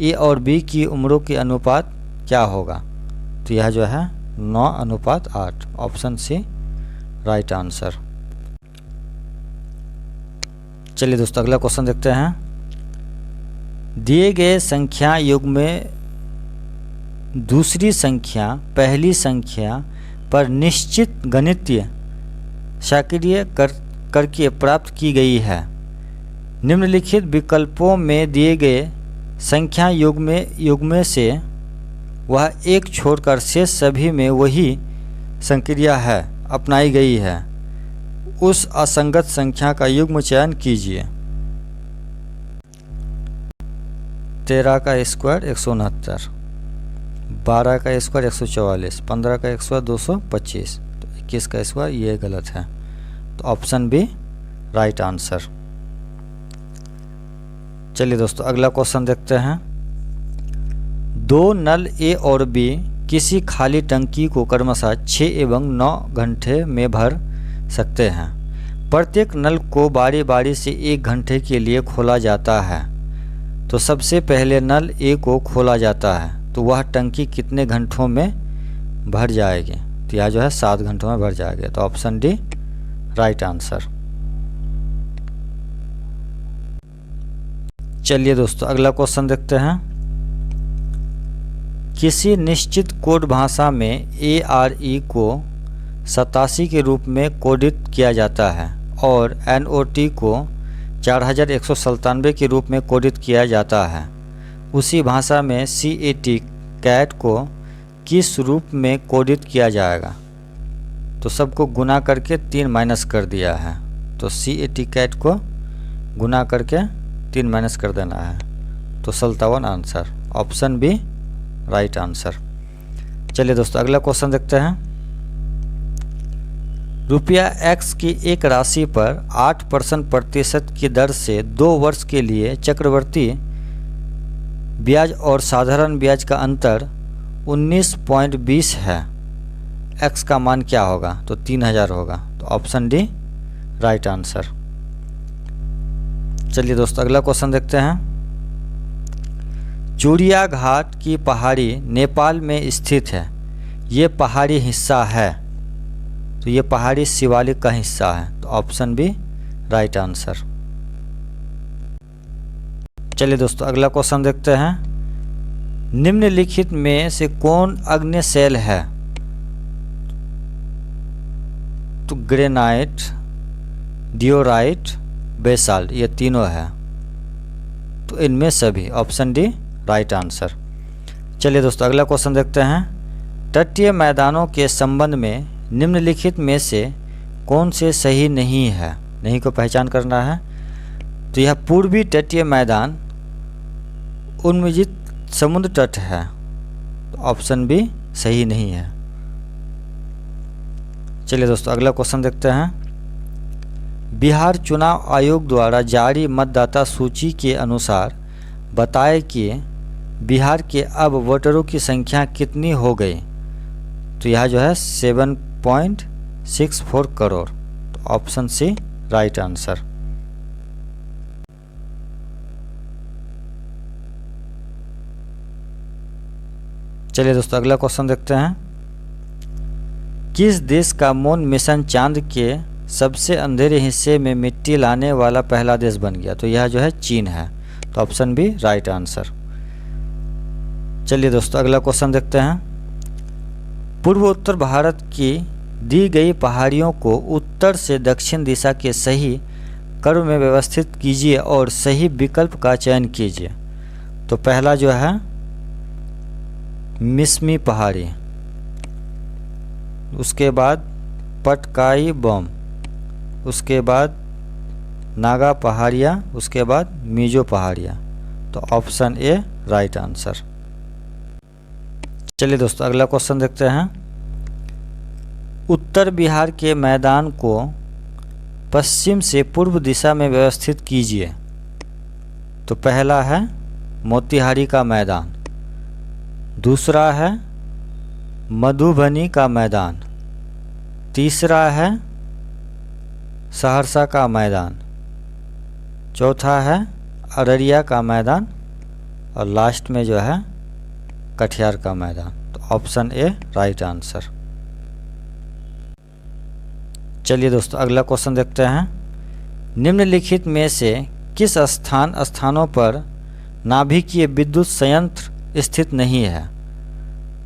ए और बी की उम्रों की अनुपात क्या होगा? तो यह जो है 9:8, ऑप्शन सी राइट आंसर। चलिए दोस्तों अगला क्वेश्चन देखते हैं। दिए गए संख्या युग्म में दूसरी संख्या पहली संख्या पर निश्चित गणितीय सक्रिय करके प्राप्त की गई है। निम्नलिखित विकल्पों में दिए गए संख्या युग्म से वह एक छोड़कर शेष सभी में वही संक्रिया है अपनाई गई है। उस असंगत संख्या का युग्म चयन कीजिए। 13 का स्क्वायर 169, 12 का स्क्वायर 144, 15 का स्क्वायर 225, तो 21 का स्क्वायर ये गलत है, तो ऑप्शन बी राइट आंसर। चलिए दोस्तों अगला क्वेश्चन देखते हैं। 2 नल ए और बी किसी खाली टंकी को क्रमशः 6 एवं 9 घंटे में भर सकते हैं। प्रत्येक नल को बारी बारी से 1 घंटे के लिए खोला जाता है। तो सबसे पहले नल ए को खोला जाता है, तो वह टंकी कितने घंटों में भर जाएगी? तो यह जो है 7 घंटों में भर जाएगी, तो ऑप्शन डी राइट आंसर। चलिए दोस्तों अगला क्वेश्चन देखते हैं। किसी निश्चित कोड भाषा में ARE को 87 के रूप में कोडित किया जाता है और NOT को 4197 के रूप में कोडित किया जाता है। उसी भाषा में CAT को किस रूप में कोडित किया जाएगा? तो सबको गुना करके 3 माइनस कर दिया है, तो CAT को गुना करके 3 माइनस कर देना है, तो 57 answer, option b right answer. चलिए दोस्तों अगला क्वेश्चन देखते हैं। रुपया x की एक राशि पर 8% प्रतिशत की दर से 2 वर्ष के लिए चक्रवर्ती ब्याज और साधारण ब्याज का अंतर 19.20 है। x का मान क्या होगा? तो 3000 होगा, तो ऑप्शन डी राइट आंसर। चलिए दोस्तों अगला क्वेश्चन देखते हैं। चूड़िया घाट की पहाड़ी नेपाल में स्थित है। ये पहाड़ी हिस्सा है, तो ये पहाड़ी शिवालिक का हिस्सा है, तो ऑप्शन बी राइट आंसर। चलिए दोस्तों अगला क्वेश्चन देखते हैं। निम्नलिखित में से कौन अग्न्यशैल है? तो ग्रेनाइट, डियोराइट, बेसाल्ट, ये तीनों है। तो इनमें सभी, ऑप्शन डी राइट आंसर। चलिए दोस्तों अगला क्वेश्चन देखते हैं। तटीय मैदानों के संबंध में निम्नलिखित में से कौन से सही नहीं है? नहीं को पहचान करना है। तो यह पूर्वी तटीय मैदान उन्मूलित समुद्र तट है, तो ऑप्शन बी सही नहीं है। चलिए दोस्तों अगला क्वेश्चन देखते हैं। बिहार चुनाव आयोग द्वारा जारी मतदाता सूची के अनुसार बताएं कि बिहार के अब वोटरों की संख्या कितनी हो गई? तो यह जो है 7.64 करोड़, तो ऑप्शन सी राइट आंसर। चलिए दोस्तों अगला क्वेश्चन देखते हैं। किस देश का मून मिशन चांद के सबसे अंधेरे हिस्से में मिट्टी लाने वाला पहला देश बन गया? तो यह जो है चीन है, तो ऑप्शन बी राइट आंसर। चलिए दोस्तों अगला क्वेश्चन देखते हैं। पूर्व उत्तर भारत की दी गई पहाड़ियों को उत्तर से दक्षिण दिशा के सही क्रम में व्यवस्थित कीजिए और सही विकल्प का चयन कीजिए। तो पहला जो है मिसमी पहाड़ी, उसके बाद पटकाई बम, उसके बाद नागा पहाड़ियाँ, उसके बाद मिजो पहाड़ियाँ, तो ऑप्शन ए राइट आंसर। चलिए दोस्तों अगला क्वेश्चन देखते हैं। उत्तर बिहार के मैदान को पश्चिम से पूर्व दिशा में व्यवस्थित कीजिए। तो पहला है मोतिहारी का मैदान, दूसरा है मधुबनी का मैदान, तीसरा है सहरसा का मैदान, चौथा है अररिया का मैदान और लास्ट में जो है कटिहार का मैदान, तो ऑप्शन ए राइट आंसर। चलिए दोस्तों अगला क्वेश्चन देखते हैं। निम्नलिखित में से किस स्थानों पर नाभिकीय विद्युत संयंत्र स्थित नहीं है?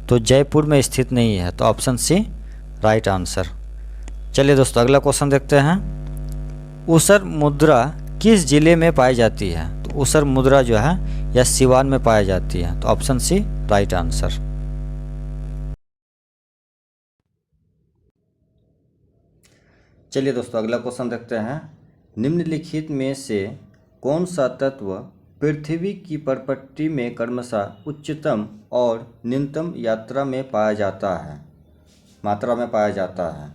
तो जयपुर में स्थित नहीं है, तो ऑप्शन सी राइट आंसर। चलिए दोस्तों अगला क्वेश्चन देखते हैं। ऊसर मुद्रा किस जिले में पाई जाती है? तो ऊसर मुद्रा जो है यह सिवान में पाई जाती है, तो ऑप्शन सी राइट आंसर। चलिए दोस्तों अगला क्वेश्चन देखते हैं। निम्नलिखित में से कौन सा तत्व पृथ्वी की परपट्टी में क्रमशः उच्चतम और न्यूनतम मात्रा में पाया जाता है?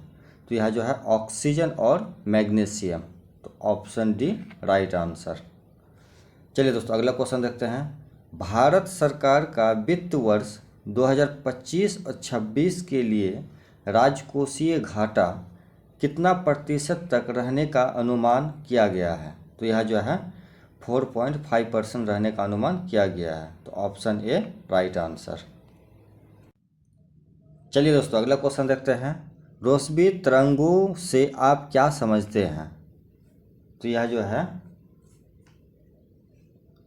तो यह जो है ऑक्सीजन और मैग्नीशियम, तो ऑप्शन डी राइट आंसर। चलिए दोस्तों अगला क्वेश्चन देखते हैं। भारत सरकार का वित्त वर्ष 2025 और 26 के लिए राजकोषीय घाटा कितना प्रतिशत तक रहने का अनुमान किया गया है? तो यह जो है 4.5% रहने का अनुमान किया गया है, तो ऑप्शन ए राइट आंसर। चलिए दोस्तों अगला क्वेश्चन देखते हैं। रोशनी तरंगों से आप क्या समझते हैं? तो यह जो है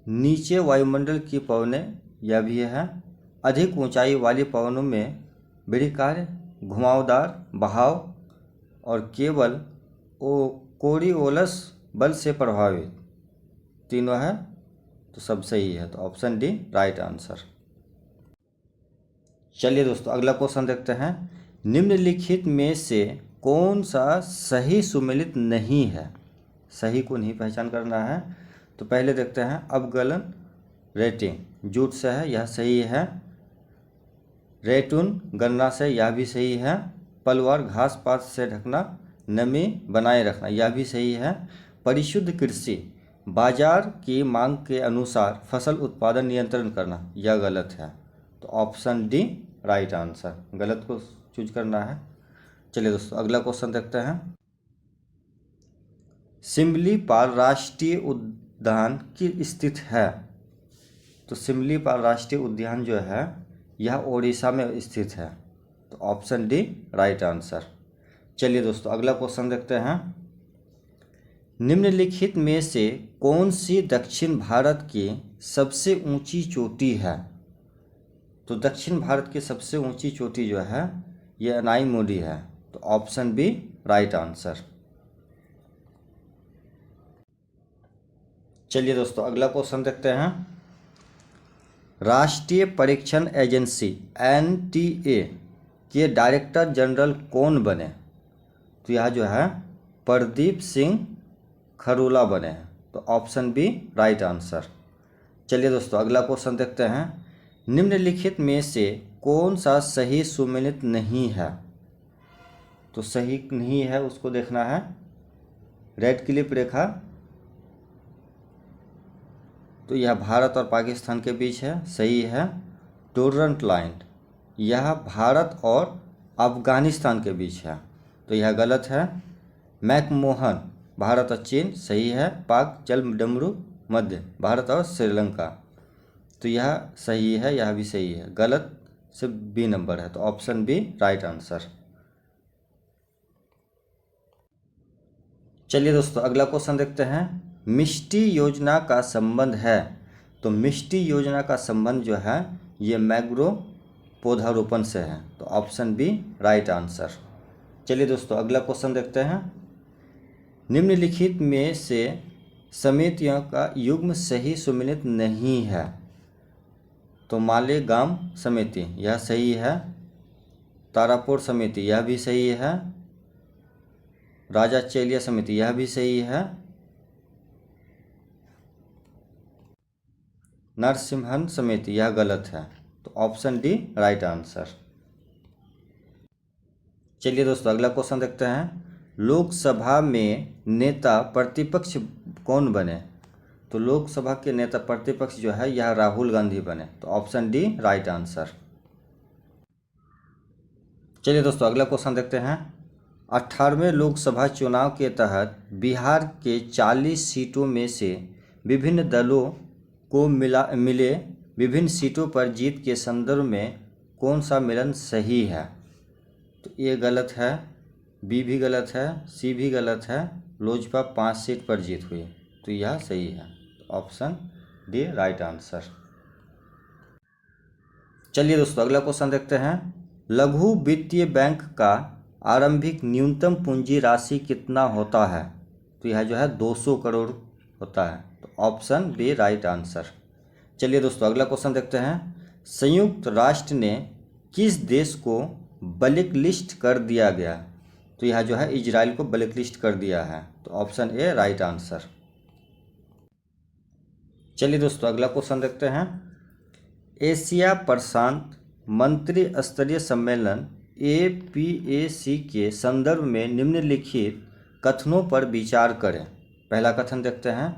नीचे वायुमंडल की पवनें, यह भी है अधिक ऊंचाई वाली पवनों में वृत्ताकार घुमावदार बहाव और केवल कोरियोलस बल से प्रभावित, तीनों है, तो सब सही है, तो ऑप्शन डी राइट आंसर। चलिए दोस्तों अगला क्वेश्चन देखते हैं। निम्नलिखित में से कौन सा सही सुमेलित नहीं है? सही को नहीं पहचान करना है। तो पहले देखते हैं अपगलन रेटिंग जूट से है, यह सही है। रेटून गन्ना से, यह भी सही है। पलवार घास पात से ढकना, नमी बनाए रखना, यह भी सही है। परिशुद्ध कृषि बाजार की मांग के अनुसार फसल उत्पादन नियंत्रण करना, यह गलत है, तो ऑप्शन डी राइट आंसर। गलत को चूज करना है। चलिए दोस्तों अगला क्वेश्चन देखते हैं। सिमलीपाल राष्ट्रीय उद्यान की स्थित है? तो सिमलीपाल राष्ट्रीय उद्यान जो है यह ओडिशा में स्थित है, तो ऑप्शन डी राइट आंसर। चलिए दोस्तों अगला क्वेश्चन देखते हैं। निम्नलिखित में से कौन सी दक्षिण भारत की सबसे ऊंची चोटी है? तो दक्षिण भारत की सबसे ऊंची चोटी जो है यह अनाईमुडी है, तो ऑप्शन बी राइट आंसर। चलिए दोस्तों अगला क्वेश्चन देखते हैं। राष्ट्रीय परीक्षण एजेंसी NTA के डायरेक्टर जनरल कौन बने? तो यह जो है प्रदीप सिंह खरोला बने हैं, तो ऑप्शन बी राइट आंसर। चलिए दोस्तों अगला क्वेश्चन देखते हैं। निम्नलिखित में से कौन सा सही सुमेलित नहीं है? तो सही नहीं है उसको देखना है। रेड क्लिप रेखा, तो यह भारत और पाकिस्तान के बीच है, सही है। टोरंट लाइन, यह भारत और अफगानिस्तान के बीच है, तो यह गलत है। मैकमोहन, भारत और चीन, सही है। पाक जलडमरू मध्य, भारत और श्रीलंका, तो यह सही है, यह भी सही है। गलत सिर्फ बी नंबर है, तो ऑप्शन बी राइट आंसर। चलिए दोस्तों अगला क्वेश्चन देखते हैं। मिष्टी योजना का संबंध है, तो मिष्टी योजना का संबंध जो है ये मैंग्रोव पौधारोपण से है, तो ऑप्शन बी राइट आंसर। चलिए दोस्तों अगला क्वेश्चन देखते हैं। निम्नलिखित में से समितियों का युग्म सही सुमेलित नहीं है? तो मालेगांव समिति, यह सही है। तारापुर समिति, यह भी सही है। राजा चेलिया समिति, यह भी सही है। नरसिम्हन समिति, यह गलत है, तो ऑप्शन डी राइट आंसर। चलिए दोस्तों अगला क्वेश्चन देखते हैं। लोकसभा में नेता प्रतिपक्ष कौन बने? तो लोकसभा के नेता प्रतिपक्ष जो है यह राहुल गांधी बने, तो ऑप्शन डी राइट आंसर। चलिए दोस्तों अगला क्वेश्चन देखते हैं। 18वें लोकसभा चुनाव के तहत बिहार के 40 सीटों में से विभिन्न दलों को मिले विभिन्न सीटों पर जीत के संदर्भ में कौन सा मिलन सही है? तो ए गलत है, बी भी गलत है, सी भी गलत है। लोजपा 5 सीट पर जीत हुई, तो यह सही है, तो ऑप्शन डी राइट आंसर। चलिए दोस्तों अगला क्वेश्चन देखते हैं। लघु वित्तीय बैंक का आरंभिक न्यूनतम पूंजी राशि कितना होता है? तो यह जो है 200 करोड़ होता है, तो ऑप्शन बी राइट आंसर। चलिए दोस्तों अगला क्वेश्चन देखते हैं। संयुक्त राष्ट्र ने किस देश को ब्लैक लिस्ट कर दिया गया? तो यह जो है इजराइल को ब्लैक लिस्ट कर दिया है, तो ऑप्शन ए राइट आंसर। चलिए दोस्तों अगला क्वेश्चन देखते हैं। एशिया प्रशांत मंत्री स्तरीय सम्मेलन APAC के संदर्भ में निम्नलिखित कथनों पर विचार करें। पहला कथन देखते हैं।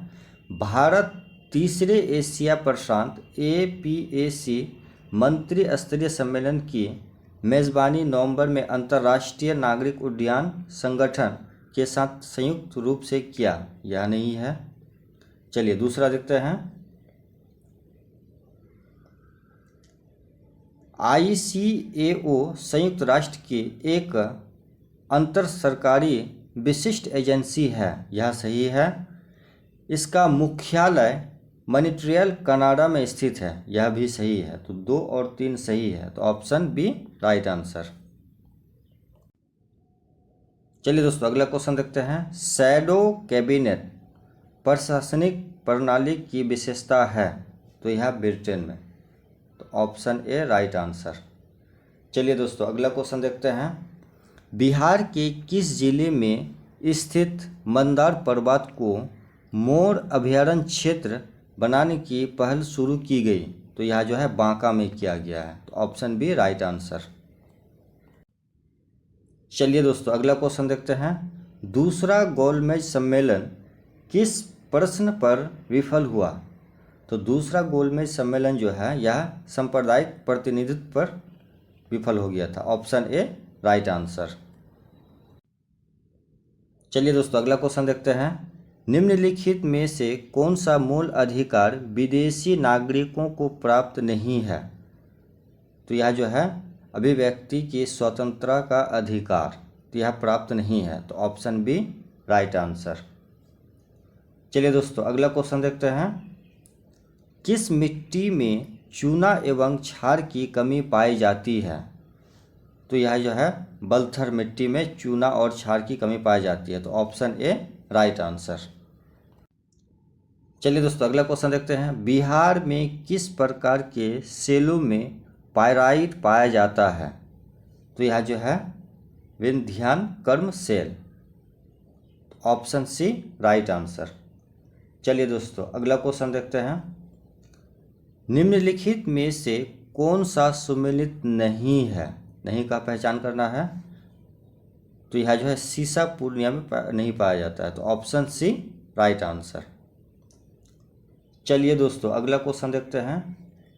भारत तीसरे एशिया प्रशांत APAC मंत्री स्तरीय सम्मेलन की मेज़बानी नवंबर में अंतर्राष्ट्रीय नागरिक उड्डयन संगठन के साथ संयुक्त रूप से किया, यह नहीं है। चलिए दूसरा देखते हैं। ICAO संयुक्त राष्ट्र की एक अंतर सरकारी विशिष्ट एजेंसी है, यह सही है। इसका मुख्यालय मॉन्ट्रियल कनाडा में स्थित है, यह भी सही है, तो 2 और 3 सही है, तो ऑप्शन बी राइट आंसर। चलिए दोस्तों अगला क्वेश्चन देखते हैं। शैडो कैबिनेट प्रशासनिक प्रणाली की विशेषता है, तो यह ब्रिटेन में, तो ऑप्शन ए राइट आंसर। चलिए दोस्तों अगला क्वेश्चन देखते हैं। बिहार के किस जिले में स्थित मंदार पर्वत को मोर अभयारण्य क्षेत्र बनाने की पहल शुरू की गई? तो यह जो है बांका में किया गया है, तो ऑप्शन बी राइट आंसर। चलिए दोस्तों अगला क्वेश्चन देखते हैं। दूसरा गोलमेज सम्मेलन किस प्रश्न पर विफल हुआ? तो दूसरा गोलमेज सम्मेलन जो है यह सांप्रदायिक प्रतिनिधित्व पर विफल हो गया था, ऑप्शन ए राइट आंसर। चलिए दोस्तों अगला क्वेश्चन देखते हैं। निम्नलिखित में से कौन सा मूल अधिकार विदेशी नागरिकों को प्राप्त नहीं है? तो यह जो है अभिव्यक्ति की स्वतंत्रता का अधिकार, तो यह प्राप्त नहीं है, तो ऑप्शन बी राइट आंसर। चलिए दोस्तों अगला क्वेश्चन देखते हैं। किस मिट्टी में चूना एवं क्षार की कमी पाई जाती है? तो यह जो है बलथर मिट्टी में चूना और क्षार की कमी पाई जाती है। तो ऑप्शन ए राइट आंसर। चलिए दोस्तों अगला क्वेश्चन देखते हैं। बिहार में किस प्रकार के सेलों में पायराइट पाया जाता है? तो यह जो है विंध्यान कर्म सेल। Option c right answer. चलिए दोस्तों अगला क्वेश्चन देखते हैं। निम्नलिखित में से कौन सा सुमेलित नहीं है? नहीं का पहचान करना है। तो यह जो है सीसा पूर्णिया में नहीं पाया जाता है। तो ऑप्शन सी राइट आंसर। चलिए दोस्तों अगला क्वेश्चन देखते हैं।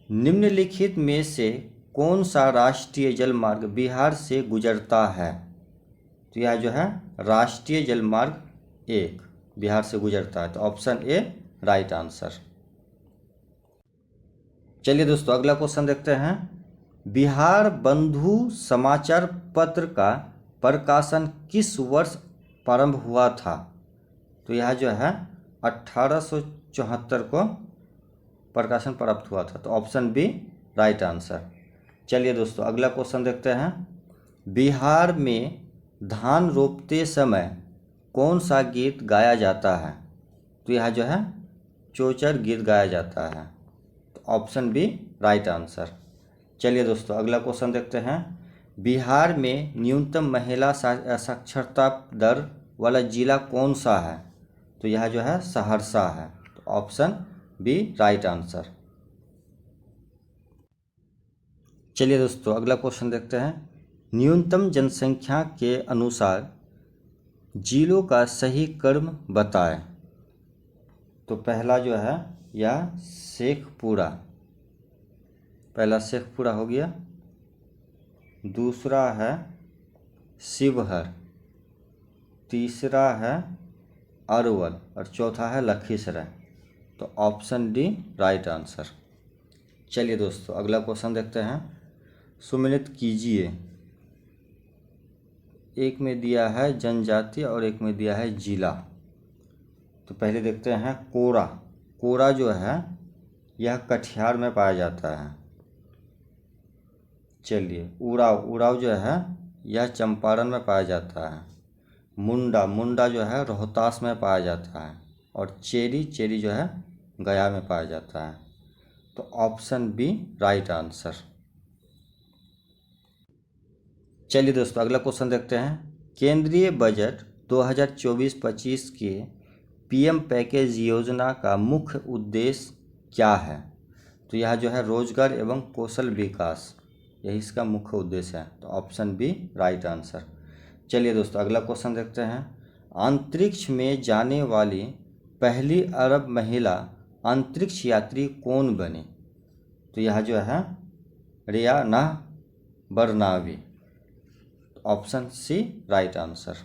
निम्नलिखित में से कौन सा राष्ट्रीय जलमार्ग बिहार से गुजरता है? तो यह जो है राष्ट्रीय जलमार्ग 1 बिहार से गुजरता है। तो ऑप्शन ए राइट आंसर। चलिए दोस्तों अगला क्वेश्चन देखते हैं। बिहार बंधु समाचार पत्र का प्रकाशन किस वर्ष प्रारंभ हुआ था? तो यह जो है 1874 को प्रकाशन प्राप्त हुआ था। तो ऑप्शन बी राइट आंसर। चलिए दोस्तों अगला क्वेश्चन देखते हैं। बिहार में धान रोपते समय कौन सा गीत गाया जाता है? तो यह जो है चौचर गीत गाया जाता है। तो ऑप्शन बी राइट आंसर। चलिए दोस्तों अगला क्वेश्चन देखते हैं। बिहार में न्यूनतम महिला साक्षरता दर वाला जिला कौन सा है? तो यह जो है सहरसा है। तो ऑप्शन बी राइट आंसर। चलिए दोस्तों अगला क्वेश्चन देखते हैं। न्यूनतम जनसंख्या के अनुसार जिलों का सही क्रम बताएं। तो पहला जो है यह शेखपुरा, पहला शेखपुरा हो गया। दूसरा है शिवहर, तीसरा है अरवल और चौथा है लखीसराय। तो ऑप्शन डी राइट आंसर। चलिए दोस्तों अगला क्वेश्चन देखते हैं। सुमेलित कीजिए। एक में दिया है जनजाति और एक में दिया है जिला। तो पहले देखते हैं कोरा। कोरा जो है यह कटिहार में पाया जाता है। चलिए उराव, उराव जो है यह चंपारण में पाया जाता है। मुंडा, मुंडा जो है रोहतास में पाया जाता है। और चेरी, चेरी जो है गया में पाया जाता है। तो ऑप्शन बी राइट आंसर। चलिए दोस्तों अगला क्वेश्चन देखते हैं। केंद्रीय बजट 2024-25 के पीएम पैकेज योजना का मुख्य उद्देश्य क्या है? तो यह जो है रोजगार एवं कौशल विकास, यही इसका मुख्य उद्देश्य है। तो ऑप्शन बी राइट आंसर। चलिए दोस्तों अगला क्वेश्चन देखते हैं। अंतरिक्ष में जाने वाली पहली अरब महिला अंतरिक्ष यात्री कौन बनी? तो यह जो है रियाना बरनावी। Option c right answer.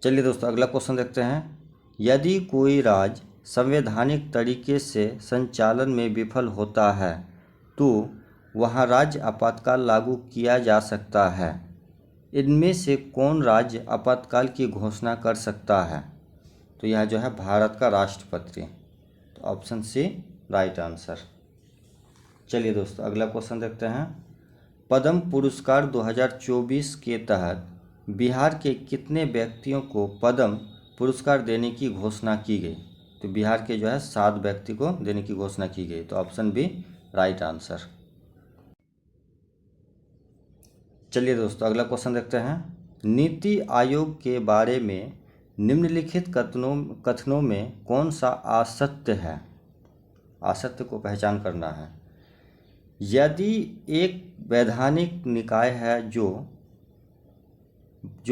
चलिए दोस्तों अगला क्वेश्चन देखते हैं। यदि कोई राज्य संवैधानिक तरीके से संचालन में विफल होता है तो वहाँ राज्य आपातकाल लागू किया जा सकता है। इनमें से कौन राज्य आपातकाल की घोषणा कर सकता है? तो यह जो है भारत का राष्ट्रपति। तो ऑप्शन सी राइट आंसर। चलिए दोस्तों अगला क्वेश्चन देखते हैं। पद्म पुरस्कार 2024 के तहत बिहार के कितने व्यक्तियों को पद्म पुरस्कार देने की घोषणा की गई? तो बिहार के जो है 7 व्यक्ति को देने की घोषणा की गई। तो ऑप्शन बी राइट आंसर। चलिए दोस्तों अगला क्वेश्चन देखते हैं। नीति आयोग के बारे में निम्नलिखित कथनों में कौन सा असत्य है? असत्य को पहचान करना है। यदि एक वैधानिक निकाय है जो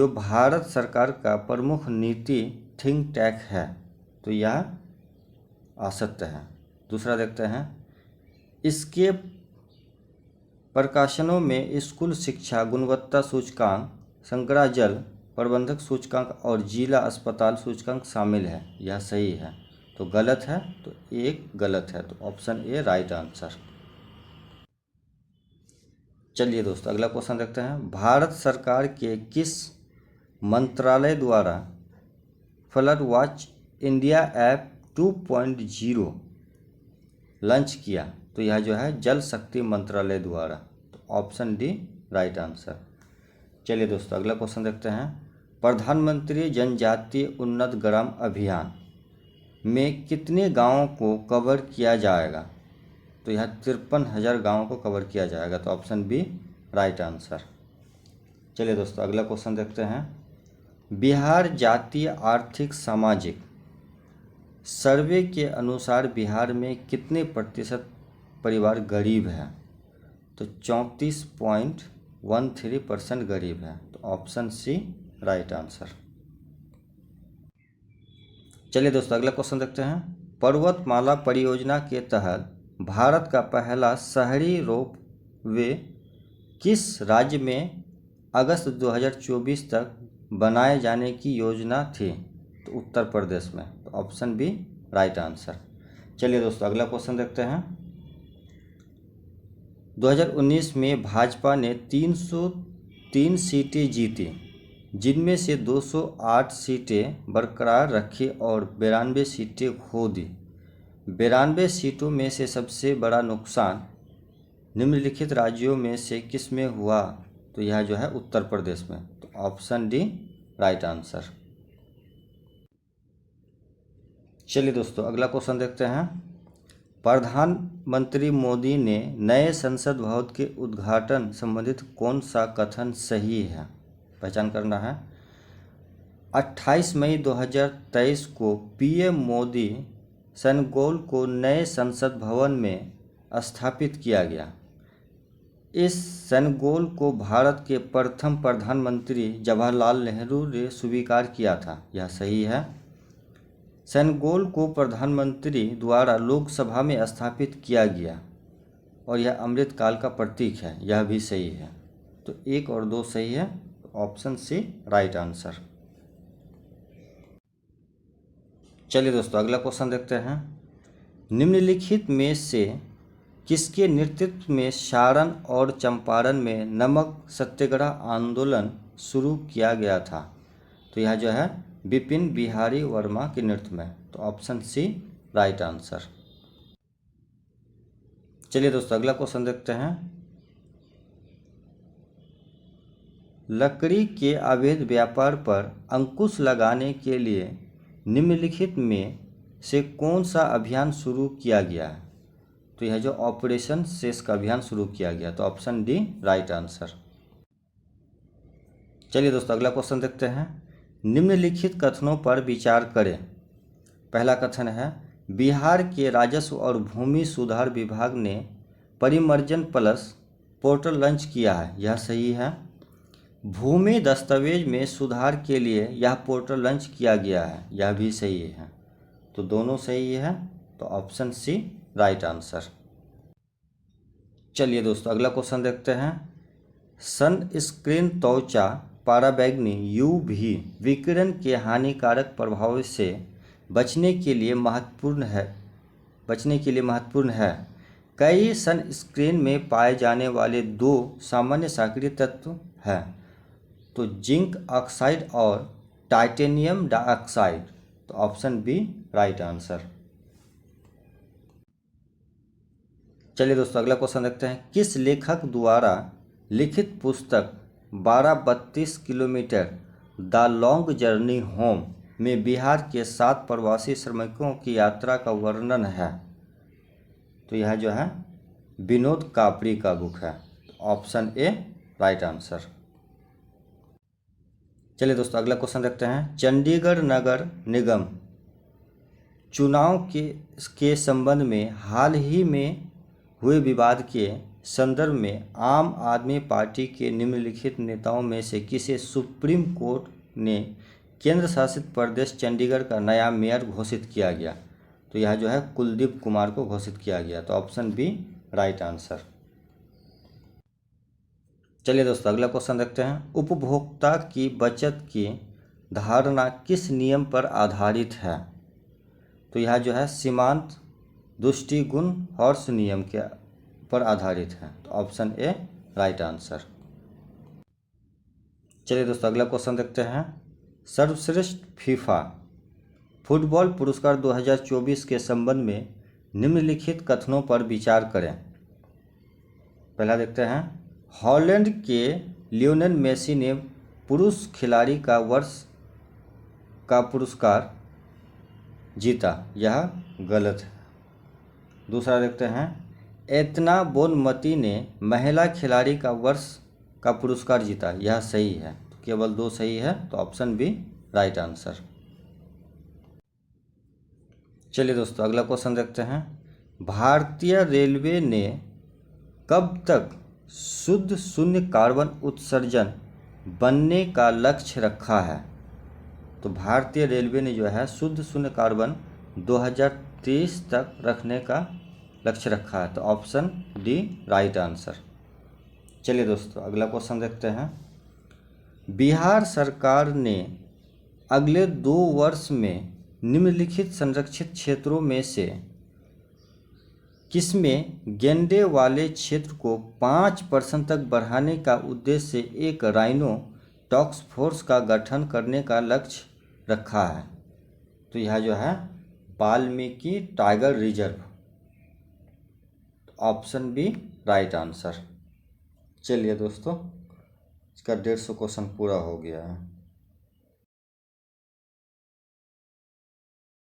भारत सरकार का प्रमुख नीति थिंक टैंक है तो यह असत्य है। दूसरा देखते हैं। इसके प्रकाशनों में स्कूल शिक्षा गुणवत्ता सूचकांक, संकरा जल प्रबंधक सूचकांक और जिला अस्पताल सूचकांक शामिल है। यह सही है। तो गलत है, तो एक गलत है। तो ऑप्शन ए राइट आंसर। चलिए दोस्तों अगला क्वेश्चन देखते हैं। भारत सरकार के किस मंत्रालय द्वारा flood watch India app 2.0 launch किया? तो यह जो है जल शक्ति मंत्रालय द्वारा। तो ऑप्शन डी राइट आंसर। चलिए दोस्तों अगला क्वेश्चन देखते हैं। प्रधानमंत्री जनजातीय उन्नत ग्राम अभियान में कितने गांवों को कवर किया जाएगा? तो यह 53,000 गाँवों को कवर किया जाएगा, तो ऑप्शन बी राइट आंसर। चलिए दोस्तों अगला क्वेश्चन देखते हैं। बिहार जातीय आर्थिक सामाजिक सर्वे के अनुसार बिहार में कितने प्रतिशत परिवार गरीब हैं? तो 34.13% गरीब है, तो ऑप्शन सी राइट आंसर। चलिए दोस्तों अगला क्वेश्चन देखते हैं। पर्वतमाला परियोजना के तहत भारत का पहला शहरी रोपवे किस राज्य में अगस्त 2024 तक बनाए जाने की योजना थी? तो उत्तर प्रदेश में, तो ऑप्शन बी राइट आंसर। चलिए दोस्तों अगला क्वेश्चन देखते हैं। 2019 में भाजपा ने 303 सीटें जीती, जिनमें से 208 सीटें बरकरार रखी और 92 सीटें खो दी। 92 सीटों में से सबसे बड़ा नुकसान निम्नलिखित राज्यों में से किस में हुआ? तो यह जो है उत्तर प्रदेश में, तो ऑप्शन डी राइट आंसर। चलिए दोस्तों अगला क्वेश्चन देखते हैं। प्रधानमंत्री मोदी ने नए संसद भवन के उद्घाटन संबंधित कौन सा कथन सही है? पहचान करना है। 28 मई 2023 को पीएम मोदी सेनेगल को नए संसद भवन में स्थापित किया गया। इस सेनेगल को भारत के प्रथम प्रधानमंत्री जवाहरलाल नेहरू ने स्वीकार किया था, यह सही है। सेनेगल को प्रधानमंत्री द्वारा लोकसभा में स्थापित किया गया और यह अमृतकाल का प्रतीक है, यह भी सही है। तो 1 और 2 सही है, ऑप्शन सी राइट आंसर। चलिए दोस्तों अगला क्वेश्चन देखते हैं। निम्नलिखित में से किसके नेतृत्व में सारण और चंपारण में नमक सत्याग्रह आंदोलन शुरू किया गया था? तो यह जो है विपिन बिहारी वर्मा के नेतृत्व में, तो ऑप्शन सी राइट आंसर। चलिए दोस्तों अगला क्वेश्चन देखते हैं। लकड़ी के अवैध व्यापार पर अंकुश लगाने के लिए निम्नलिखित में से कौन सा अभियान शुरू किया गया है? तो यह जो ऑपरेशन सेस का अभियान शुरू किया गया, तो ऑप्शन डी राइट आंसर। चलिए दोस्तों अगला क्वेश्चन देखते हैं। निम्नलिखित कथनों पर विचार करें। पहला कथन है बिहार के राजस्व और भूमि सुधार विभाग ने परिमर्जन प्लस पोर्टल लॉन्च किया है, यह सही है। भूमि दस्तावेज में सुधार के लिए यह पोर्टल लॉन्च किया गया है, यह भी सही है। तो दोनों सही है, तो ऑप्शन सी राइट आंसर। चलिए दोस्तों अगला क्वेश्चन देखते हैं। सनस्क्रीन त्वचा पराबैंगनी यूवी विकिरण के हानिकारक प्रभाव से बचने के लिए महत्वपूर्ण है। कई सनस्क्रीन में पाए जाने वाले 2 सामान्य सक्रिय तत्व हैं, तो जिंक ऑक्साइड और टाइटेनियम डाइऑक्साइड, तो ऑप्शन बी राइट आंसर। चलिए दोस्तों अगला क्वेश्चन देखते हैं। किस लेखक द्वारा लिखित पुस्तक 1232 kilometre the long journey home में बिहार के 7 प्रवासी श्रमिकों की यात्रा का वर्णन है? तो यह जो है विनोद कापड़ी का बुक है, ऑप्शन ए राइट आंसर। चलिए दोस्तों अगला क्वेश्चन देखते हैं। चंडीगढ़ नगर निगम चुनाव के संबंध में हाल ही में हुए विवाद के संदर्भ में आम आदमी पार्टी के निम्नलिखित नेताओं में से किसे सुप्रीम कोर्ट ने केंद्र शासित प्रदेश चंडीगढ़ का नया मेयर घोषित किया गया? तो यह जो है कुलदीप कुमार को घोषित किया गया, तो ऑप्शन बी राइट आंसर। चलिए दोस्तों अगला क्वेश्चन देखते हैं। उपभोक्ता की बचत की धारणा किस नियम पर आधारित है? तो यह जो है सीमांत दुष्टिगुण हॉर्स नियम के पर आधारित है, तो ऑप्शन ए राइट आंसर। चलिए दोस्तों अगला क्वेश्चन देखते हैं। सर्वश्रेष्ठ फीफा फुटबॉल पुरस्कार 2024 के संबंध में निम्नलिखित कथनों पर विचार करें। पहला देखते हैं। हॉलैंड के लियोनेल मेसी ने पुरुष खिलाड़ी का वर्ष का पुरस्कार जीता, यह गलत है। दूसरा देखते हैं, एतना बोनमती ने महिला खिलाड़ी का वर्ष का पुरस्कार जीता, यह सही है। तो केवल 2 सही है, तो ऑप्शन बी राइट आंसर। चलिए दोस्तों, अगला क्वेश्चन देखते हैं। भारतीय रेलवे ने कब तक शुद्ध शून्य कार्बन उत्सर्जन बनने का लक्ष्य रखा है? तो भारतीय रेलवे ने जो है शुद्ध शून्य कार्बन 2030 तक रखने का लक्ष्य रखा है। तो ऑप्शन डी राइट आंसर। चलिए दोस्तों, अगला क्वेश्चन देखते हैं। बिहार सरकार ने अगले 2 वर्ष में निम्नलिखित संरक्षित क्षेत्रों में से किसमें गेंडे वाले क्षेत्र को 5% तक बढ़ाने का उद्देश्य से एक राइनो टास्क फोर्स का गठन करने का लक्ष्य रखा है? तो यह जो है Valmiki tiger reserve. Option b right answer. चलिए दोस्तों, इसका 150 क्वेश्चन पूरा हो गया है।